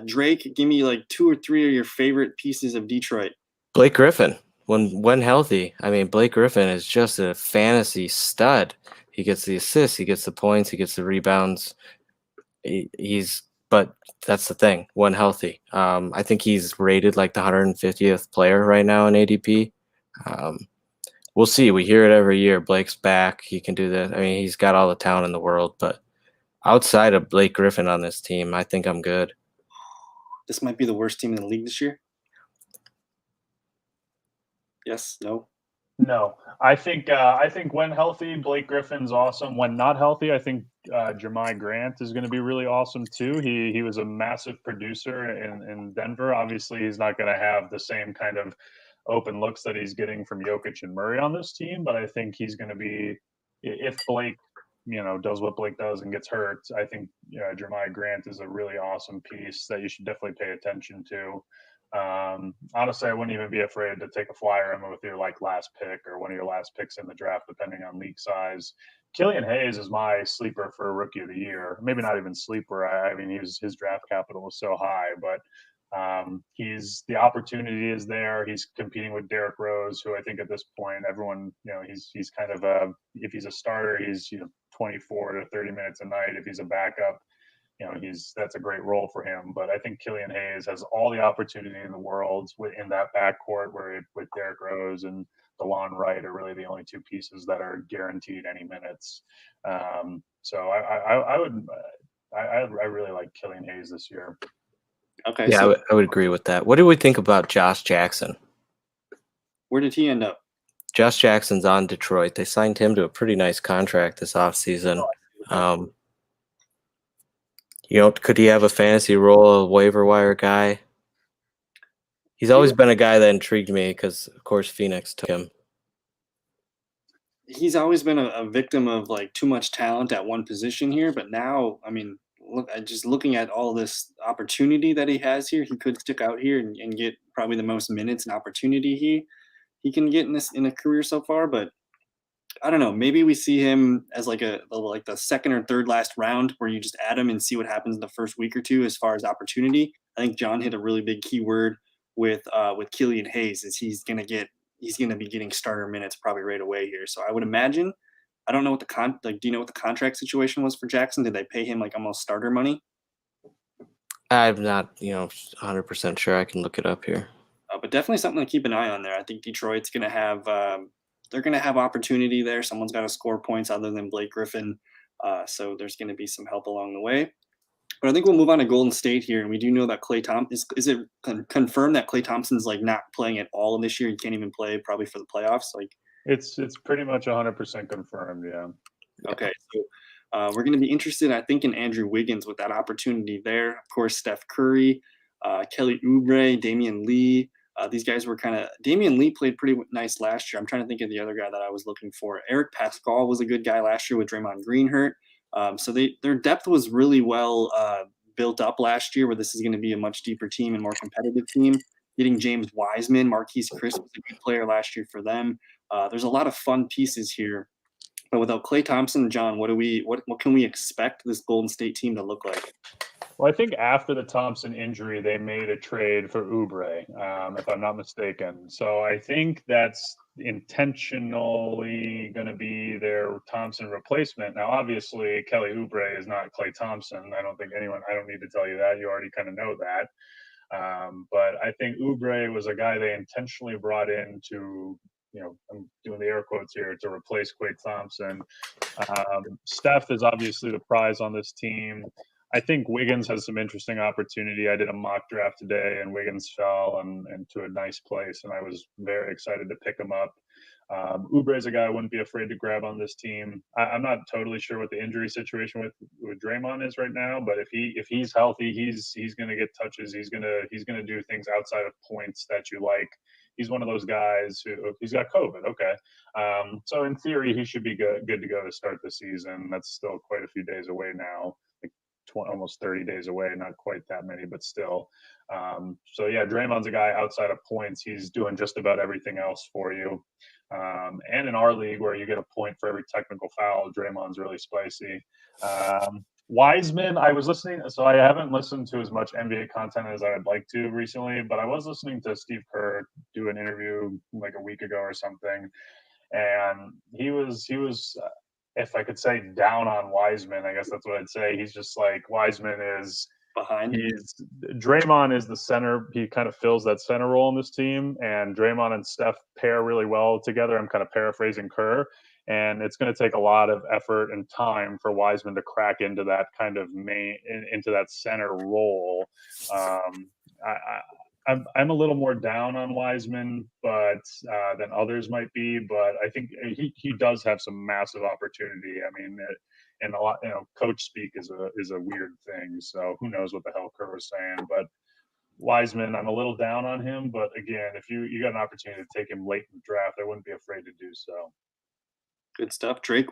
Drake, give me like 2 or 3 of your favorite pieces of Detroit. Blake Griffin, when healthy. I mean, Blake Griffin is just a fantasy stud. He gets the assists, he gets the points, he gets the rebounds. But that's the thing, when healthy. I think he's rated like the 150th player right now in ADP. We'll see. We hear it every year. Blake's back. He can do that. I mean, he's got all the talent in the world. But outside of Blake Griffin on this team, I think I'm good. This might be the worst team in the league this year. Yes? No? No. I think when healthy, Blake Griffin's awesome. When not healthy, I think Jeremiah Grant is going to be really awesome too. He was a massive producer in Denver. Obviously, he's not going to have the same kind of open looks that he's getting from Jokic and Murray on this team, but I think he's going to be, if Blake, does what Blake does and gets hurt, I think Jeremiah Grant is a really awesome piece that you should definitely pay attention to. Honestly, I wouldn't even be afraid to take a flyer on with your last pick or one of your last picks in the draft, depending on league size. Killian Hayes is my sleeper for rookie of the year. Maybe not even sleeper. I mean, his draft capital was so high, but the opportunity is there. He's competing with Derrick Rose, who I think at this point, everyone, he's kind of if he's a starter, he's 24 to 30 minutes a night. If he's a backup, that's a great role for him. But I think Killian Hayes has all the opportunity in the world in that backcourt with Derrick Rose and DeLon Wright are really the only two pieces that are guaranteed any minutes. So I really like Killian Hayes this year. Okay. Yeah, I would agree with that. What do we think about Josh Jackson? Where did he end up? Josh Jackson's on Detroit. They signed him to a pretty nice contract this offseason. Could he have a fantasy role, a waiver wire guy? He's always been a guy that intrigued me because, of course, Phoenix took him. He's always been a victim of too much talent at one position here, but now, I mean, just looking at all this opportunity that he has here, he could stick out here and get probably the most minutes and opportunity he can get in a career so far. But I don't know. Maybe we see him as the second or third last round, where you just add him and see what happens in the first week or two as far as opportunity. I think John hit a really big key word with Killian Hayes, is he's gonna be getting starter minutes probably right away here. So I would imagine. I don't know what do you know what the contract situation was for Jackson? Did they pay him almost starter money? I'm not, 100% sure. I can look it up here. But definitely something to keep an eye on there. I think Detroit's going to have they're going to have opportunity there. Someone's got to score points other than Blake Griffin. So there's going to be some help along the way. But I think we'll move on to Golden State here. And we do know that Klay Thompson, is it confirmed that Klay Thompson's not playing at all this year? He can't even play probably for the playoffs. It's pretty much 100% confirmed. Yeah. Okay. So we're going to be interested, I think, in Andrew Wiggins with that opportunity there. Of course, Steph Curry, Kelly Oubre, Damian Lee. These guys were Damian Lee played pretty nice last year. I'm trying to think of the other guy that I was looking for. Eric Pascal was a good guy last year with Draymond Green hurt. So their depth was really well built up last year, where this is going to be a much deeper team and more competitive team. Getting James Wiseman, Marquise Chris was a good player last year for them. There's a lot of fun pieces here. But without Klay Thompson, John, what can we expect this Golden State team to look like? Well, I think after the Thompson injury, they made a trade for Oubre, if I'm not mistaken. So I think that's intentionally going to be their Thompson replacement. Now, obviously, Kelly Oubre is not Klay Thompson. I don't need to tell you that. You already kind of know that. But I think Oubre was a guy they intentionally brought in to, I'm doing the air quotes here, to replace Klay Thompson. Steph is obviously the prize on this team. I think Wiggins has some interesting opportunity. I did a mock draft today, and Wiggins fell into a nice place, and I was very excited to pick him up. Oubre is a guy I wouldn't be afraid to grab on this team. I'm not totally sure what the injury situation with Draymond is right now, but if he's healthy, he's going to get touches. He's going to do things outside of points that you like. He's one of those guys who he's got COVID. Okay, so in theory, he should be good to go to start the season. That's still quite a few days away now. Almost 30 days away, not quite that many, but still. So yeah, Draymond's a guy outside of points. He's doing just about everything else for you. And in our league, where you get a point for every technical foul, Draymond's really spicy. Wiseman, I was listening, so I haven't listened to as much NBA content as I'd like to recently, but I was listening to Steve Kerr do an interview like a week ago or something, and he was if I could say down on Wiseman, I guess that's what I'd say. He's just like, Wiseman is behind. Draymond is the center. He kind of fills that center role in this team, and Draymond and Steph pair really well together. I'm kind of paraphrasing Kerr, and it's going to take a lot of effort and time for Wiseman to crack into that kind of into that center role. I'm a little more down on Wiseman, but than others might be. But I think he does have some massive opportunity. I mean, and a lot, coach speak is a weird thing. So who knows what the hell Kerr was saying? But Wiseman, I'm a little down on him. But again, if you got an opportunity to take him late in the draft, I wouldn't be afraid to do so. Good stuff, Drake.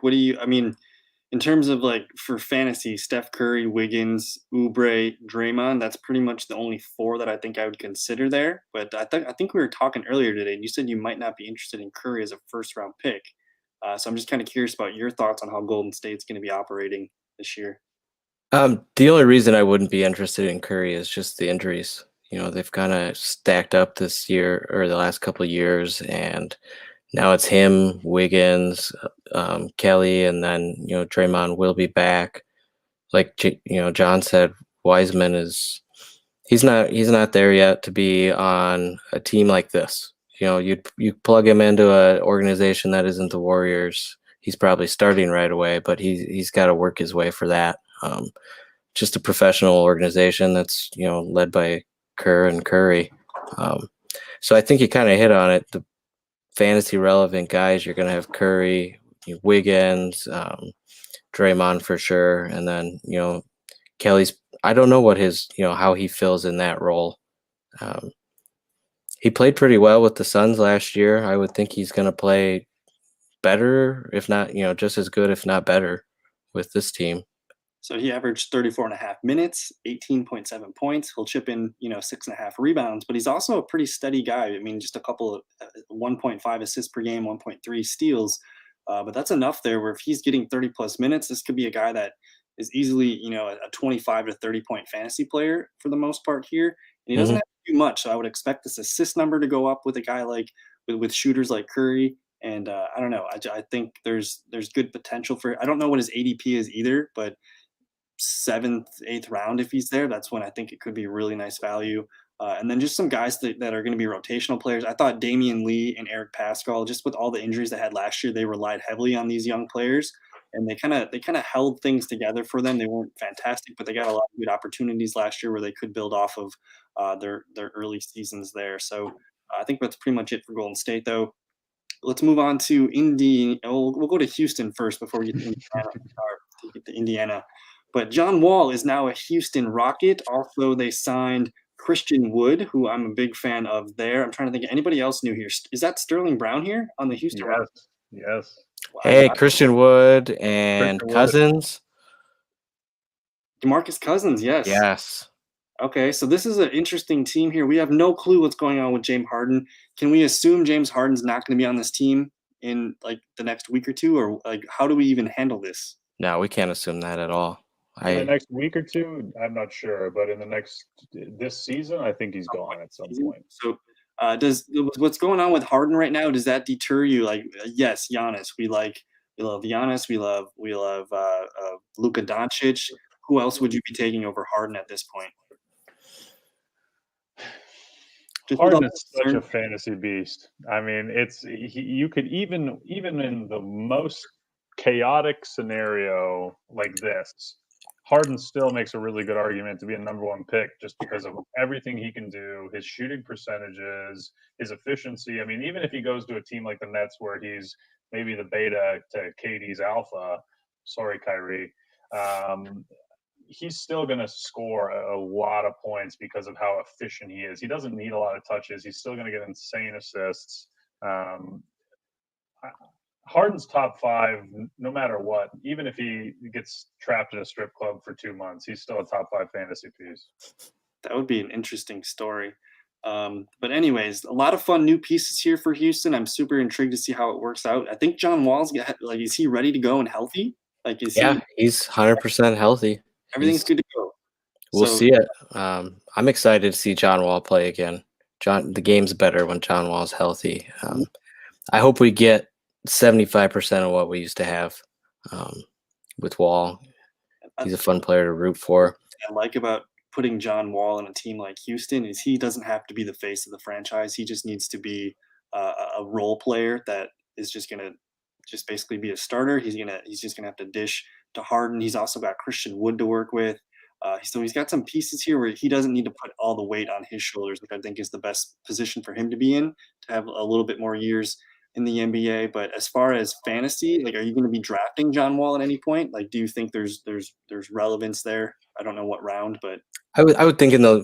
In terms of like for fantasy, Steph Curry, Wiggins, Oubre, Draymond, that's pretty much the only four that I think I would consider there. But I think we were talking earlier today, and you said you might not be interested in Curry as a first-round pick. So I'm just kind of curious about your thoughts on how Golden State's going to be operating this year. The only reason I wouldn't be interested in Curry is just the injuries. They've kind of stacked up this year or the last couple of years, and now it's him, Wiggins, Kelly, and then Draymond will be back. Like John said, Wiseman he's not there yet to be on a team like this. You plug him into an organization that isn't the Warriors, he's probably starting right away, but he's got to work his way for that. Just a professional organization that's led by Kerr and Curry. So I think you kind of hit on it. The fantasy relevant guys, you're going to have Curry, Wiggins, Draymond for sure, and then Kelly's. I don't know what his how he fills in that role. He played pretty well with the Suns last year. I would think he's going to play better, if not just as good, if not better, with this team. So he averaged 34.5 minutes, 18.7 points. He'll chip in, 6.5 rebounds, but he's also a pretty steady guy. I mean, just a couple of 1.5 assists per game, 1.3 steals. But that's enough there where if he's getting 30 plus minutes, this could be a guy that is easily, a 25 to 30 point fantasy player for the most part here. And he doesn't have to do much. So I would expect this assist number to go up with a guy like with shooters like Curry. And I don't know. I think there's good potential for. I don't know what his ADP is either, but 7th, 8th round, if he's there, that's when I think it could be really nice value. And then just some guys that are going to be rotational players. I thought Damian Lee and Eric Pascal, just with all the injuries they had last year, they relied heavily on these young players, and they kind of held things together for them. They weren't fantastic, but they got a lot of good opportunities last year where they could build off of their early seasons there. So I think that's pretty much it for Golden State, though. Let's move on to Indy. We'll go to Houston first before we get to Indiana. But John Wall is now a Houston Rocket. Also, they signed Christian Wood, who I'm a big fan of there. I'm trying to think of anybody else new here. Is that Sterling Brown here on the Houston Rockets? Yes. Wow, hey, Christian Wood and Cousins. DeMarcus Cousins, yes. Yes. Okay, so this is an interesting team here. We have no clue what's going on with James Harden. Can we assume James Harden's not going to be on this team in like the next week or two, or like how do we even handle this? No, we can't assume that at all. In the next week or two, I'm not sure, but in the next this season, I think he's gone at some Season? point. So, does what's going on with Harden right now? Does that deter you? Like, yes, Giannis, we love Giannis, we love Luka Doncic. Who else would you be taking over Harden at this point? Just with all Harden the is such a concern. fantasy beast. I mean, you could even in the most chaotic scenario like this, Harden still makes a really good argument to be a number one pick just because of everything he can do, his shooting percentages, his efficiency. I mean, even if he goes to a team like the Nets where he's maybe the beta to KD's alpha, sorry, Kyrie, um, he's still going to score a lot of points because of how efficient he is. He doesn't need a lot of touches. He's still going to get insane assists. Um, Harden's top five, no matter what. Even if he gets trapped in a strip club for 2 months, he's still a top five fantasy piece. That would be an interesting story. But anyways, a lot of fun new pieces here for Houston. I'm super intrigued to see how it works out. I think John Wall's like, is he ready to go and healthy? Like, is Yeah, he? he's 100% healthy. Everything's good to go. We'll So see it. I'm excited to see John Wall play again. The game's better when John Wall's healthy. I hope we get 75% of what we used to have with Wall. He's a fun player to root for. I like about putting John Wall in a team like Houston is he doesn't have to be the face of the franchise. He just needs to be a role player that is just gonna just basically be a starter. He's just gonna have to dish to Harden. He's also got Christian Wood to work with. So he's got some pieces here where he doesn't need to put all the weight on his shoulders, which I think is the best position for him to be in to have a little bit more years in the NBA. But as far as fantasy, like, are you going to be drafting John Wall at any point? Like, do you think there's relevance there? I don't know what round, but I would think in the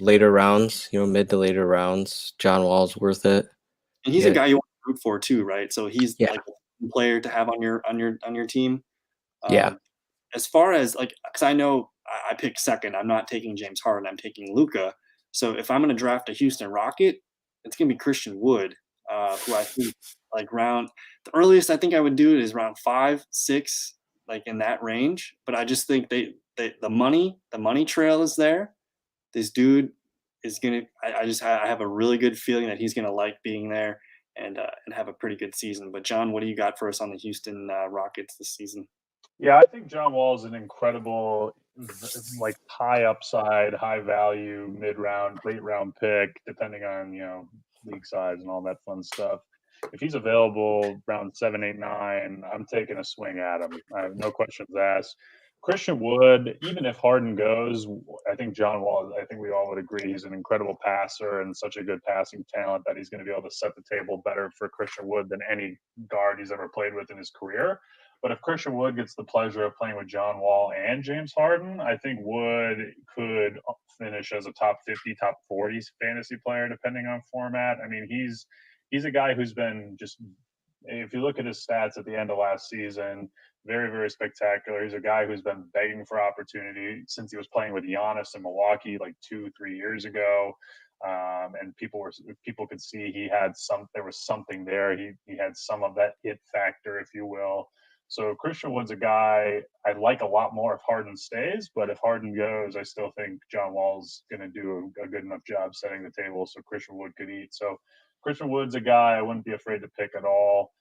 later rounds, mid to later rounds, John Wall's worth it. and he's a guy you want to root for too, right? So he's Yeah. like a player to have on your team. Yeah. As far as like, because I know I picked second. I'm not taking James Harden. I'm taking Luka. So if I'm going to draft a Houston Rocket, it's going to be Christian Wood, who I think like round the earliest I think I would do it is round 5, 6, like in that range. But I just think the money trail is there. This dude is gonna. I have a really good feeling that he's gonna like being there and have a pretty good season. But John, what do you got for us on the Houston Rockets this season? Yeah, I think John Wall is an incredible, like high upside, high value, mid round, late round pick, depending on league size and all that fun stuff. If he's available round 7, 8, 9, I'm taking a swing at him. I have no questions asked. Christian Wood, even if Harden goes, I think John Wall. I think we all would agree he's an incredible passer and such a good passing talent that he's going to be able to set the table better for Christian Wood than any guard he's ever played with in his career. But if Christian Wood gets the pleasure of playing with John Wall and James Harden, I think Wood could finish as a top 50, top 40 fantasy player, depending on format. I mean, he's a guy who's been just, if you look at his stats at the end of last season, very, very spectacular. He's a guy who's been begging for opportunity since he was playing with Giannis in Milwaukee like 2-3 years ago. And people could see there was something there. He had some of that it factor, if you will. So Christian Wood's a guy I'd like a lot more if Harden stays, but if Harden goes, I still think John Wall's going to do a good enough job setting the table so Christian Wood could eat. So Christian Wood's a guy I wouldn't be afraid to pick at all,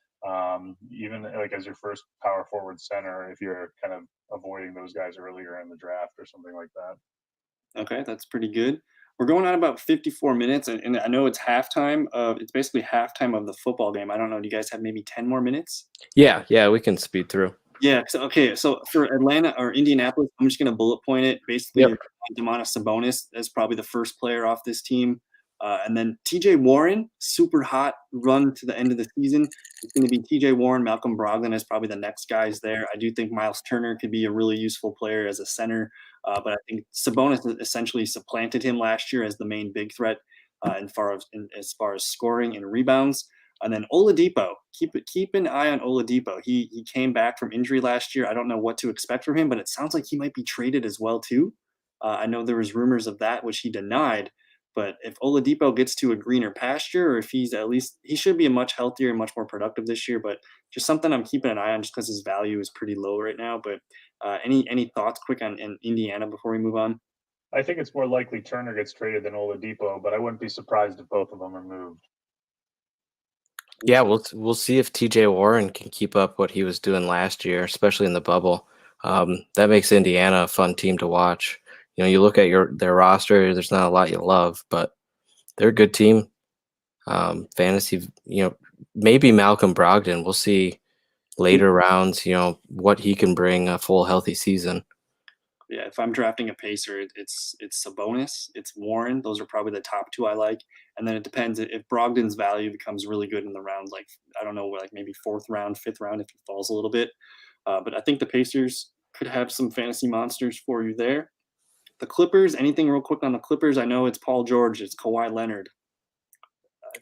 even like as your first power forward center if you're kind of avoiding those guys earlier in the draft or something like that. Okay, that's pretty good. We're going on about 54 minutes, and I know it's halftime. It's basically halftime of the football game. I don't know. Do you guys have maybe 10 more minutes? Yeah, we can speed through. Yeah. So for Atlanta or Indianapolis, I'm just going to bullet point it. Basically, Yep. Domantas Sabonis is probably the first player off this team. And then TJ Warren, super hot run to the end of the season. It's going to be TJ Warren, Malcolm Brogdon as probably the next guys there. I do think Miles Turner could be a really useful player as a center. But I think Sabonis essentially supplanted him last year as the main big threat as far as scoring and rebounds. And then Oladipo, keep an eye on Oladipo. He came back from injury last year. I don't know what to expect from him, but it sounds like he might be traded as well too. I know there was rumors of that, which he denied. But if Oladipo gets to a greener pasture, or if he's at least, he should be a much healthier and much more productive this year. But just something I'm keeping an eye on, just because his value is pretty low right now. But any thoughts quick on Indiana before we move on? I think it's more likely Turner gets traded than Oladipo, but I wouldn't be surprised if both of them are moved. Yeah, we'll see if TJ Warren can keep up what he was doing last year, especially in the bubble. That makes Indiana a fun team to watch. You know, you look at their roster, there's not a lot you love, but they're a good team. Fantasy, you know, maybe Malcolm Brogdon. We'll see later rounds, you know, what he can bring a full healthy season. Yeah, if I'm drafting a pacer, it's Sabonis, it's Warren. Those are probably the top two I like. And then it depends if Brogdon's value becomes really good in the rounds, like I don't know, like maybe fourth round, fifth round, if he falls a little bit. But I think the Pacers could have some fantasy monsters for you there. The Clippers, anything real quick on the Clippers? I know it's Paul George, it's Kawhi Leonard.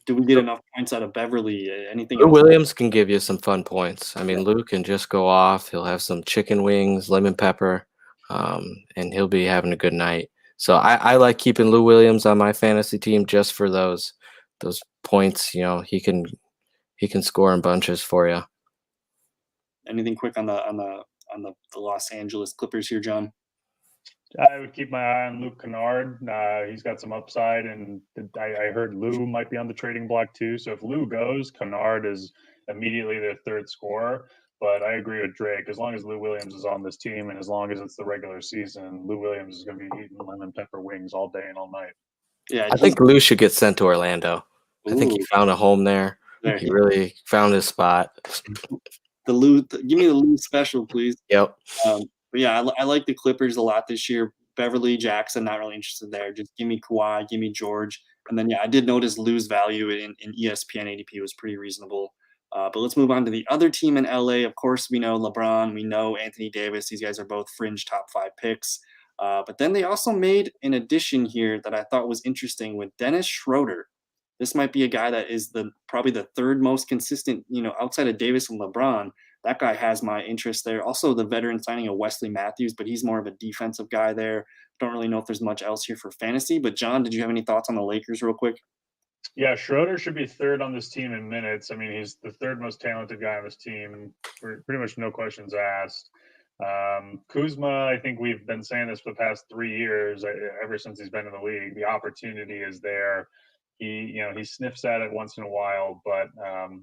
Do we get enough points out of Beverly? Anything Lou else? Williams can give you some fun points. I mean, Lou can just go off. He'll have some chicken wings, lemon pepper, and he'll be having a good night. So I like keeping Lou Williams on my fantasy team just for those points. You know, he can score in bunches for you. Anything quick on the Los Angeles Clippers here, John? I would keep my eye on Luke Kennard. He's got some upside, and I heard Lou might be on the trading block too. So if Lou goes, Kennard is immediately their third scorer. But I agree with Drake. As long as Lou Williams is on this team, and as long as it's the regular season, Lou Williams is going to be eating lemon pepper wings all day and all night. Yeah, I think Lou should get sent to Orlando. I think he Ooh. found a home there. He really found his spot. Give me the Lou special, please. Yep. But yeah, I like the Clippers a lot this year. Beverly, Jackson, not really interested there. Just give me Kawhi, give me George. And then, yeah, I did notice Lou's value in ESPN ADP was pretty reasonable. But let's move on to the other team in LA. Of course, we know LeBron, we know Anthony Davis. These guys are both fringe top 5 picks. But then they also made an addition here that I thought was interesting with Dennis Schroeder. This might be a guy that is probably the third most consistent, outside of Davis and LeBron. That guy has my interest there. Also, the veteran signing of Wesley Matthews, but he's more of a defensive guy there. Don't really know if there's much else here for fantasy. But John, did you have any thoughts on the Lakers real quick? Yeah, Schroeder should be third on this team in minutes. I mean, he's the third most talented guy on this team, for pretty much no questions asked. Kuzma, I think we've been saying this for the past 3 years, ever since he's been in the league. The opportunity is there. He sniffs at it once in a while, but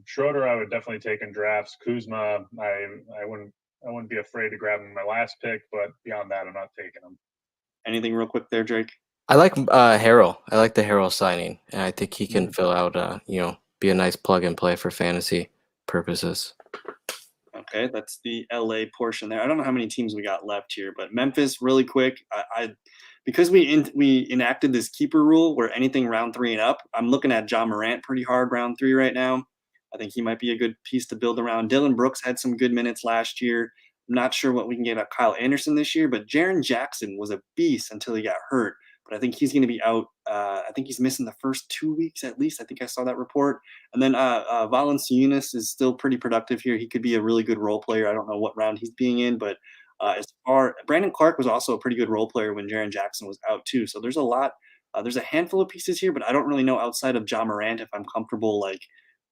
Schroeder, I would definitely take in drafts. Kuzma, I wouldn't be afraid to grab him in my last pick, but beyond that, I'm not taking him. Anything real quick there, Drake? I like Harrell. I like the Harrell signing, and I think he can fill out, be a nice plug and play for fantasy purposes. Okay, that's the LA portion there. I don't know how many teams we got left here, but Memphis, really quick. Because we enacted this keeper rule where anything round 3 and up, I'm looking at Ja Morant pretty hard round 3 right now. I think he might be a good piece to build around. Dylan Brooks had some good minutes last year. I'm not sure what we can get at Kyle Anderson this year, but Jaren Jackson was a beast until he got hurt. But I think he's going to be out. I think he's missing the first 2 weeks at least. I think I saw that report. And then Valanciunas is still pretty productive here. He could be a really good role player. I don't know what round he's being in, but Brandon Clark was also a pretty good role player when Jaren Jackson was out too. So there's a lot. There's a handful of pieces here, but I don't really know outside of Ja Morant if I'm comfortable. Like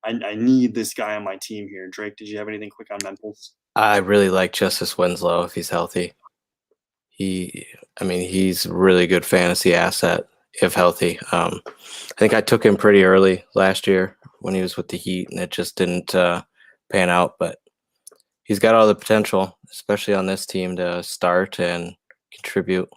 I need this guy on my team here. Drake, did you have anything quick on Memphis? I really like Justice Winslow if he's healthy. He's a really good fantasy asset if healthy. I think I took him pretty early last year when he was with the Heat, and it just didn't pan out. But he's got all the potential, especially on this team, to start and contribute.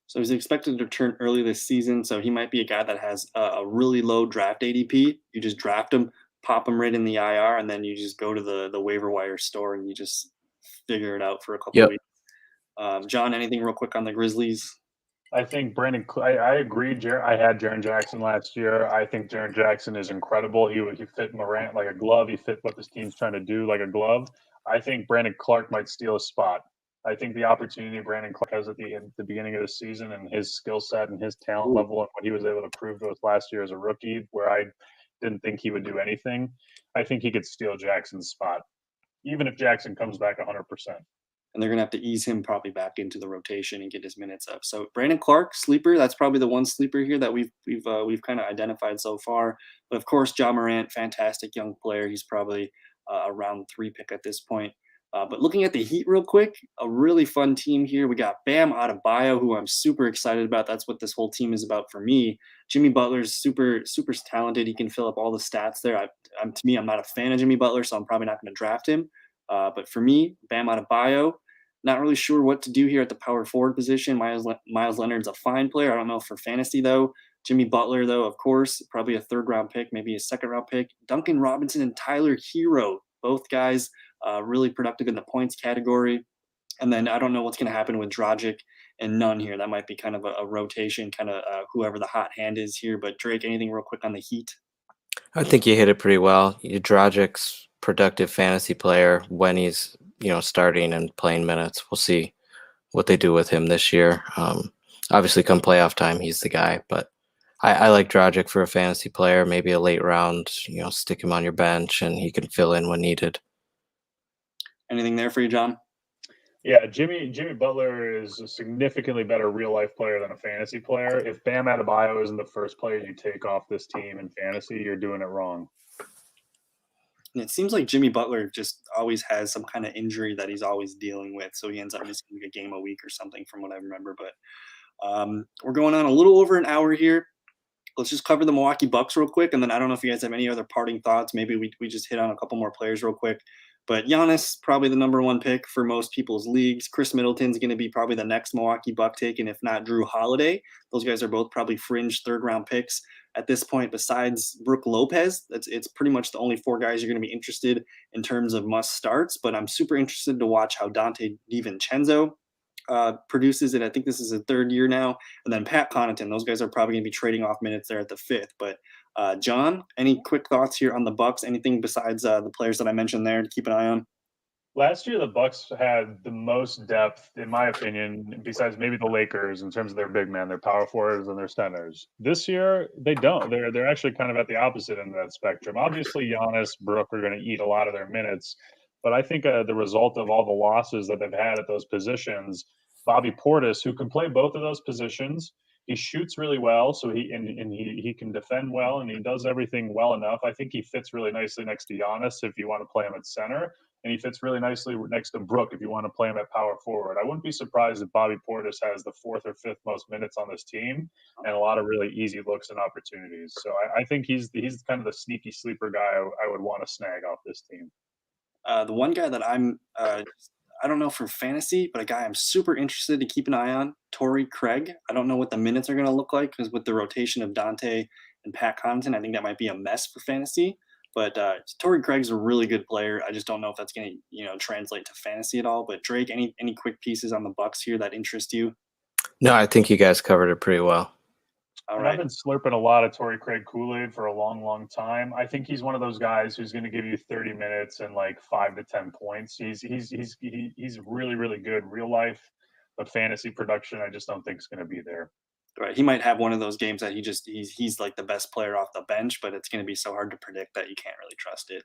So he's expected to return early this season. So he might be a guy that has a really low draft ADP. You just draft him, pop him right in the IR, and then you just go to the waiver wire store and you just figure it out for a couple of weeks. John, anything real quick on the Grizzlies? I think I agree. I had Jaren Jackson last year. I think Jaren Jackson is incredible. He fit Morant like a glove. He fit what this team's trying to do like a glove. I think Brandon Clark might steal a spot. I think the opportunity Brandon Clark has at the beginning of the season and his skill set and his talent level and what he was able to prove to us last year as a rookie, where I didn't think he would do anything, I think he could steal Jackson's spot, even if Jackson comes back 100%. And they're going to have to ease him probably back into the rotation and get his minutes up. So Brandon Clark, sleeper. That's probably the one sleeper here that we've kind of identified so far. But of course, Ja Morant, fantastic young player. He's probably a round 3 pick at this point. But looking at the Heat real quick, a really fun team here. We got Bam Adebayo, who I'm super excited about. That's what this whole team is about for me. Jimmy Butler's super talented. He can fill up all the stats there. To me, I'm not a fan of Jimmy Butler, so I'm probably not going to draft him. But for me, Bam Adebayo, not really sure what to do here at the power forward position. Miles Leonard's a fine player. I don't know for fantasy, though. Jimmy Butler, though, of course, probably a 3rd round pick, maybe a 2nd round pick. Duncan Robinson and Tyler Hero, both guys really productive in the points category. And then I don't know what's going to happen with Dragic and Nunn here. That might be kind of a rotation, kind of whoever the hot hand is here. But Drake, anything real quick on the Heat? I think you hit it pretty well. Dragic's productive fantasy player when he's starting and playing minutes. We'll see what they do with him this year. Obviously, come playoff time, he's the guy. But I like Dragic for a fantasy player. Maybe a late round. Stick him on your bench and he can fill in when needed. Anything there for you, John? Yeah, Jimmy Butler is a significantly better real-life player than a fantasy player. If Bam Adebayo isn't the first player you take off this team in fantasy, you're doing it wrong. And it seems like Jimmy Butler just always has some kind of injury that he's always dealing with. So he ends up missing a game a week or something from what I remember. But we're going on a little over an hour here. Let's just cover the Milwaukee Bucks real quick. And then I don't know if you guys have any other parting thoughts. Maybe we just hit on a couple more players real quick. But Giannis, probably the number 1 pick for most people's leagues. Chris Middleton's going to be probably the next Milwaukee Buck taken, if not Drew Holiday. Those guys are both probably fringe 3rd round picks at this point. Besides Brook Lopez, it's pretty much the only 4 guys you're going to be interested in terms of must starts. But I'm super interested to watch how Dante DiVincenzo produces it. I think this is his 3rd year now. And then Pat Connaughton. Those guys are probably going to be trading off minutes there at the 5th. But John, any quick thoughts here on the Bucks? Anything besides the players that I mentioned there to keep an eye on? Last year, the Bucks had the most depth, in my opinion, besides maybe the Lakers in terms of their big men, their power forwards, and their centers. This year, they don't. They're actually kind of at the opposite end of that spectrum. Obviously, Giannis, Brook are going to eat a lot of their minutes, but I think the result of all the losses that they've had at those positions, Bobby Portis, who can play both of those positions, he shoots really well, so he can defend well, and he does everything well enough. I think he fits really nicely next to Giannis if you want to play him at center, and he fits really nicely next to Brook if you want to play him at power forward. I wouldn't be surprised if Bobby Portis has the 4th or 5th most minutes on this team and a lot of really easy looks and opportunities. So I think he's kind of the sneaky sleeper guy I would want to snag off this team. The one guy that I don't know for fantasy, but a guy I'm super interested to keep an eye on, Torrey Craig. I don't know what the minutes are going to look like because with the rotation of Dante and Pat Connaughton, I think that might be a mess for fantasy. But Torrey Craig's a really good player. I just don't know if that's going to translate to fantasy at all. But Drake, any quick pieces on the Bucks here that interest you? No, I think you guys covered it pretty well. All and right. I've been slurping a lot of Torrey Craig Kool-Aid for a long, long time. I think he's one of those guys who's going to give you 30 minutes and like 5 to 10 points. He's really, really good real life, but fantasy production, I just don't think is going to be there. Right. He might have one of those games that he's like the best player off the bench, but it's going to be so hard to predict that you can't really trust it.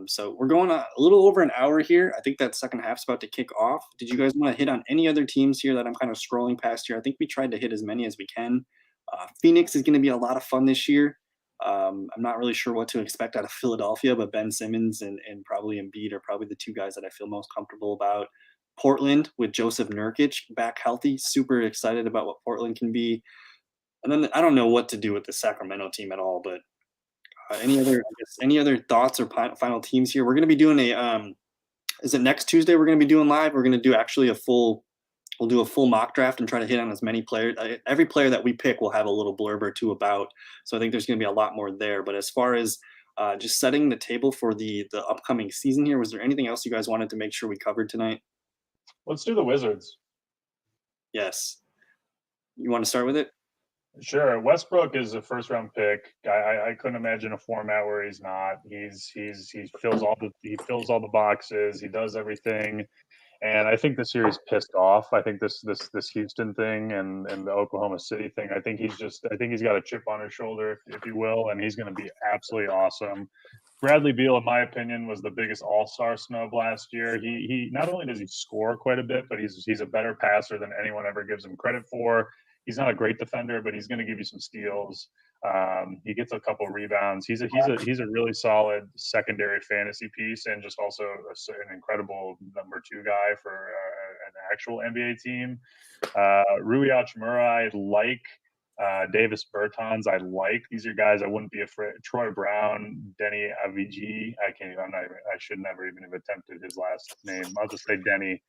So we're going a little over an hour here. I think that second half's about to kick off. Did you guys want to hit on any other teams here that I'm kind of scrolling past here? I think we tried to hit as many as we can. Phoenix is going to be a lot of fun this year. I'm not really sure what to expect out of Philadelphia, but Ben Simmons and probably Embiid are probably the 2 guys that I feel most comfortable about. Portland with Joseph Nurkic back healthy. Super excited about what Portland can be. And then I don't know what to do with the Sacramento team at all, but any other thoughts or final teams here? We're going to be doing is it next Tuesday we're going to be doing live? We're going to do actually we'll do a full mock draft and try to hit on as many players. Every player that we pick will have a little blurb or 2 about. So I think there's going to be a lot more there. But as far as just setting the table for the upcoming season here, was there anything else you guys wanted to make sure we covered tonight? Let's do the Wizards. Yes. You want to start with it? Sure. Westbrook is a 1st-round pick. I couldn't imagine a format where he's not. He fills all the boxes. He does everything. And I think the series pissed off. I think this Houston thing and the Oklahoma City thing. I think he's got a chip on his shoulder, if you will, and he's going to be absolutely awesome. Bradley Beal, in my opinion, was the biggest all-star snub last year. He not only does he score quite a bit, but he's a better passer than anyone ever gives him credit for. He's not a great defender, but he's going to give you some steals. He gets a couple rebounds. He's a really solid secondary fantasy piece, and just also an incredible number 2 guy for an actual NBA team. Rui Hachimura, I like. Davis Bertans, I like. These are guys I wouldn't be afraid. Troy Brown, Denny Avicii. I should never even have attempted his last name. I'll just say Denny.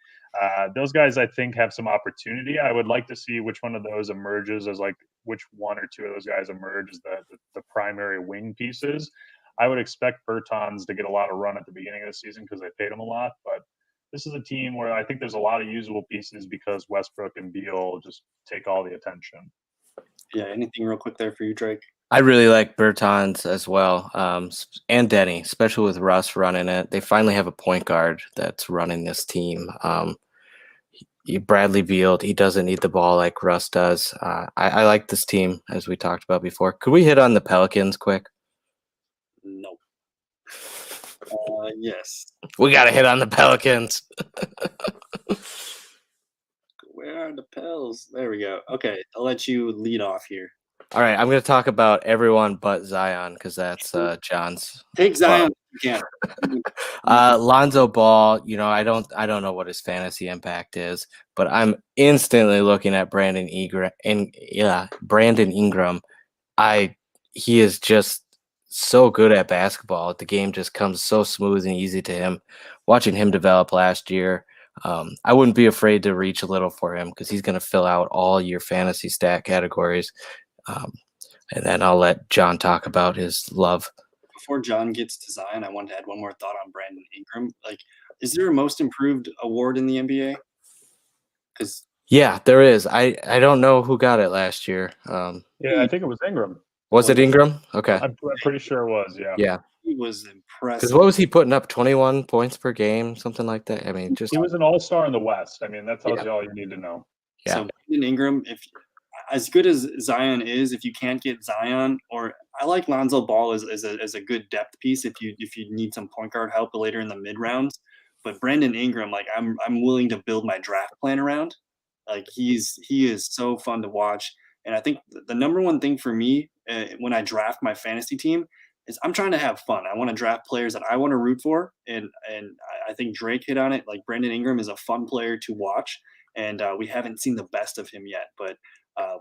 Those guys I think have some opportunity. I would like to see which one of those emerges as which 1 or 2 of those guys emerge as the primary wing pieces. I would expect Bertans to get a lot of run at the beginning of the season because they paid him a lot, but this is a team where I think there's a lot of usable pieces because Westbrook and Beal just take all the attention. Yeah, anything real quick there for you, Drake? I really like Bertans as well, and Denny, especially with Russ running it. They finally have a point guard that's running this team. Bradley Beal, he doesn't need the ball like Russ does. I like this team, as we talked about before. Could we hit on the Pelicans quick? No. Yes. We got to hit on the Pelicans. Where are the Pels? There we go. Okay, I'll let you lead off here. All right, I'm going to talk about everyone but Zion because that's John's. Take Zion. Yeah. Lonzo Ball. I don't know what his fantasy impact is, but I'm instantly looking at Brandon Ingram. He is just so good at basketball. The game just comes so smooth and easy to him. Watching him develop last year. I wouldn't be afraid to reach a little for him because he's going to fill out all your fantasy stat categories. And then I'll let John talk about his love. Before John gets to Zion, I wanted to add one more thought on Brandon Ingram. Is there a most improved award in the NBA? Yeah, there is. I don't know who got it last year. I think it was Ingram. Was it Ingram? Okay. I'm pretty sure it was, yeah. Yeah. He was impressive. Because what was he putting up? 21 points per game, something like that? I mean, he was an all-star in the West. I mean, that tells you all you need to know. Yeah. So Brandon Ingram, as good as Zion is, if you can't get Zion, or I like Lonzo Ball as a good depth piece if you need some point guard help later in the mid rounds. But Brandon Ingram, I'm willing to build my draft plan around. He is so fun to watch. And I think the number one thing for me when I draft my fantasy team is I'm trying to have fun. I want to draft players that I want to root for, and I think Drake hit on it. Brandon Ingram is a fun player to watch, and we haven't seen the best of him yet, but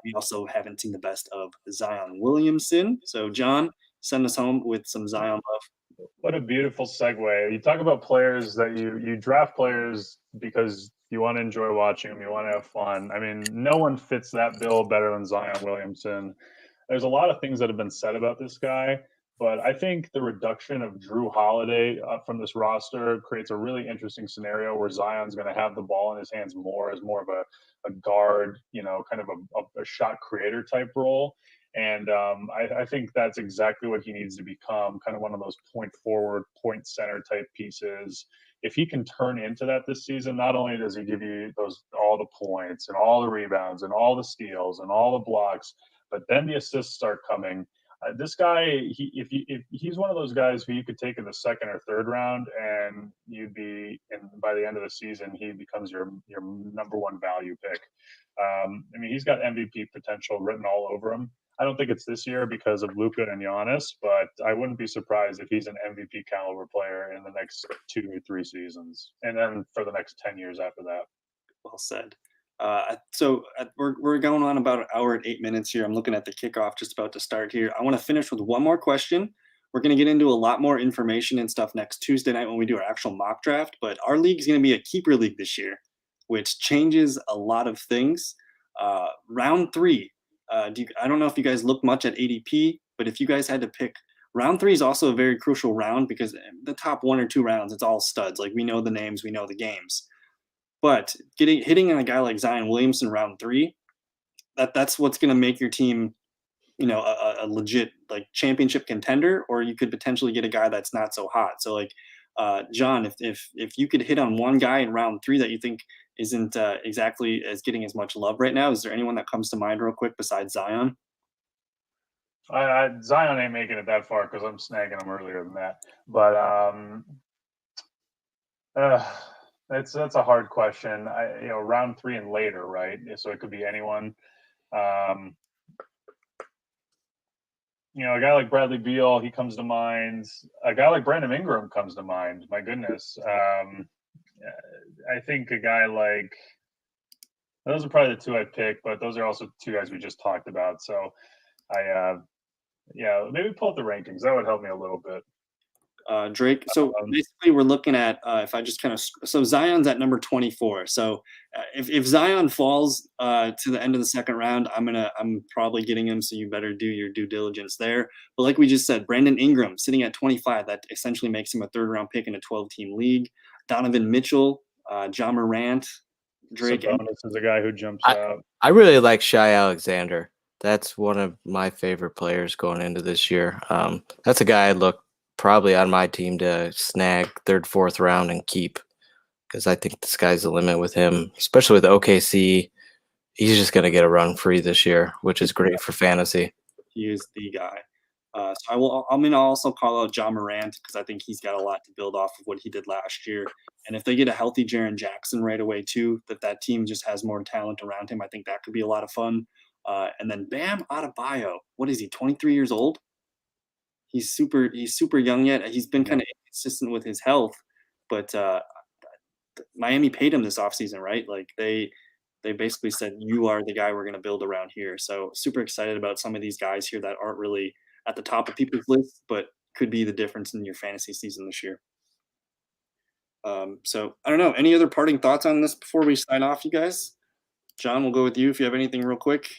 we also haven't seen the best of Zion Williamson. So John, send us home with some Zion love. What a beautiful segue. You talk about players that you draft players because you want to enjoy watching them, you want to have fun. I mean, no one fits that bill better than Zion Williamson. There's a lot of things that have been said about this guy, but I think the reduction of Drew Holiday from this roster creates a really interesting scenario where Zion's going to have the ball in his hands more as more of a guard, kind of a shot creator type role. And I think that's exactly what he needs to become, kind of one of those point forward, point center type pieces. If he can turn into that this season, not only does he give you all the points and all the rebounds and all the steals and all the blocks, but then the assists start coming. This guy, if he's one of those guys who you could take in the second or third round, and by the end of the season, he becomes your number one value pick. He's got MVP potential written all over him. I don't think it's this year because of Luka and Giannis, but I wouldn't be surprised if he's an MVP caliber player in the next 2 or 3 seasons, and then for the next 10 years after that. Well said. We're going on about an hour and 8 minutes here. I'm looking at the kickoff just about to start here. I want to finish with one more question. We're going to get into a lot more information and stuff next Tuesday night when we do our actual mock draft, but our league is going to be a keeper league this year, which changes a lot of things. Round 3. I don't know if you guys look much at ADP, but if you guys had to pick, round 3 is also a very crucial round because the top 1 or 2 rounds, it's all studs. We know the names, we know the games. But hitting on a guy like Zion Williamson round 3, that's what's going to make your team, a legit championship contender, or you could potentially get a guy that's not so hot. So John, if you could hit on one guy in round 3 that you think isn't exactly as getting as much love right now, is there anyone that comes to mind real quick besides Zion? Zion ain't making it that far because I'm snagging him earlier than that. But that's a hard question. Round 3 and later, right? So it could be anyone. A guy like Bradley Beal, he comes to mind. A guy like Brandon Ingram comes to mind. My goodness. I think a guy like those are probably the 2 I'd pick, but those are also 2 guys we just talked about. So maybe pull up the rankings. That would help me a little bit. Drake. So basically, we're looking at if I just so Zion's at number 24. So if Zion falls to the end of the second round, I'm probably getting him. So you better do your due diligence there. But like we just said, Brandon Ingram sitting at 25, that essentially makes him a 3rd round pick in a 12-team league. Donovan Mitchell, John Morant, Drake. Sabonis is a guy who jumps out. I really like Shai Alexander. That's one of my favorite players going into this year. That's a guy I'd look probably on my team to snag 3rd, 4th round and keep, because I think the sky's the limit with him, especially with OKC. He's just going to get a run free this year, which is great for fantasy. He is the guy. So I'll also call out John Morant because I think he's got a lot to build off of what he did last year. And if they get a healthy Jaren Jackson right away too, that team just has more talent around him, I think that could be a lot of fun. And then Bam Adebayo, what is he, 23 years old? He's super young yet. He's been kind of inconsistent with his health, but Miami paid him this offseason, right? Like they basically said, you are the guy we're going to build around here. So super excited about some of these guys here that aren't really at the top of people's lists, but could be the difference in your fantasy season this year. So I don't know. Any other parting thoughts on this before we sign off, you guys? John, we'll go with you if you have anything real quick.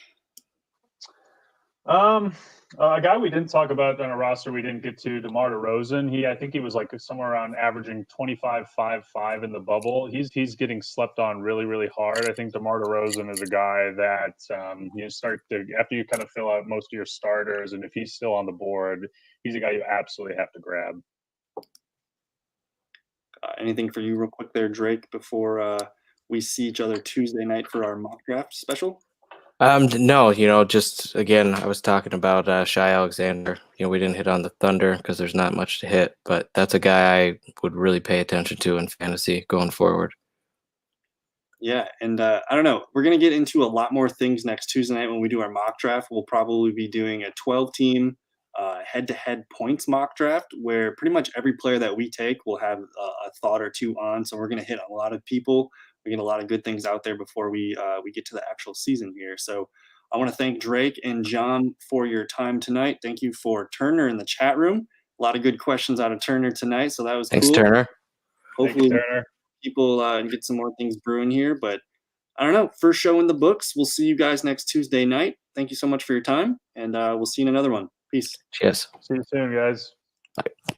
A guy we didn't talk about on a roster we didn't get to, DeMar DeRozan. I think he was like somewhere around averaging 25-5-5 in the bubble. He's getting slept on really, really hard. I think DeMar DeRozan is a guy that you start to, after you kind of fill out most of your starters, and if he's still on the board, he's a guy you absolutely have to grab. Anything for you real quick there, Drake, before we see each other Tuesday night for our mock draft special? No, just again, I was talking about Shai Alexander. We didn't hit on the Thunder because there's not much to hit, but that's a guy I would really pay attention to in fantasy going forward. Yeah, and I don't know. We're going to get into a lot more things next Tuesday night when we do our mock draft. We'll probably be doing a 12-team head-to-head points mock draft where pretty much every player that we take will have a thought or 2 on. So we're going to hit on a lot of people. We get a lot of good things out there before we get to the actual season here. So I want to thank Drake and John for your time tonight. Thank you for Turner in the chat room. A lot of good questions out of Turner tonight, so that was Thanks, cool. Turner. Hopefully, Thank you, Turner. People get some more things brewing here. But I don't know. First show in the books. We'll see you guys next Tuesday night. Thank you so much for your time, and we'll see you in another one. Peace. Cheers. See you soon, guys. Bye.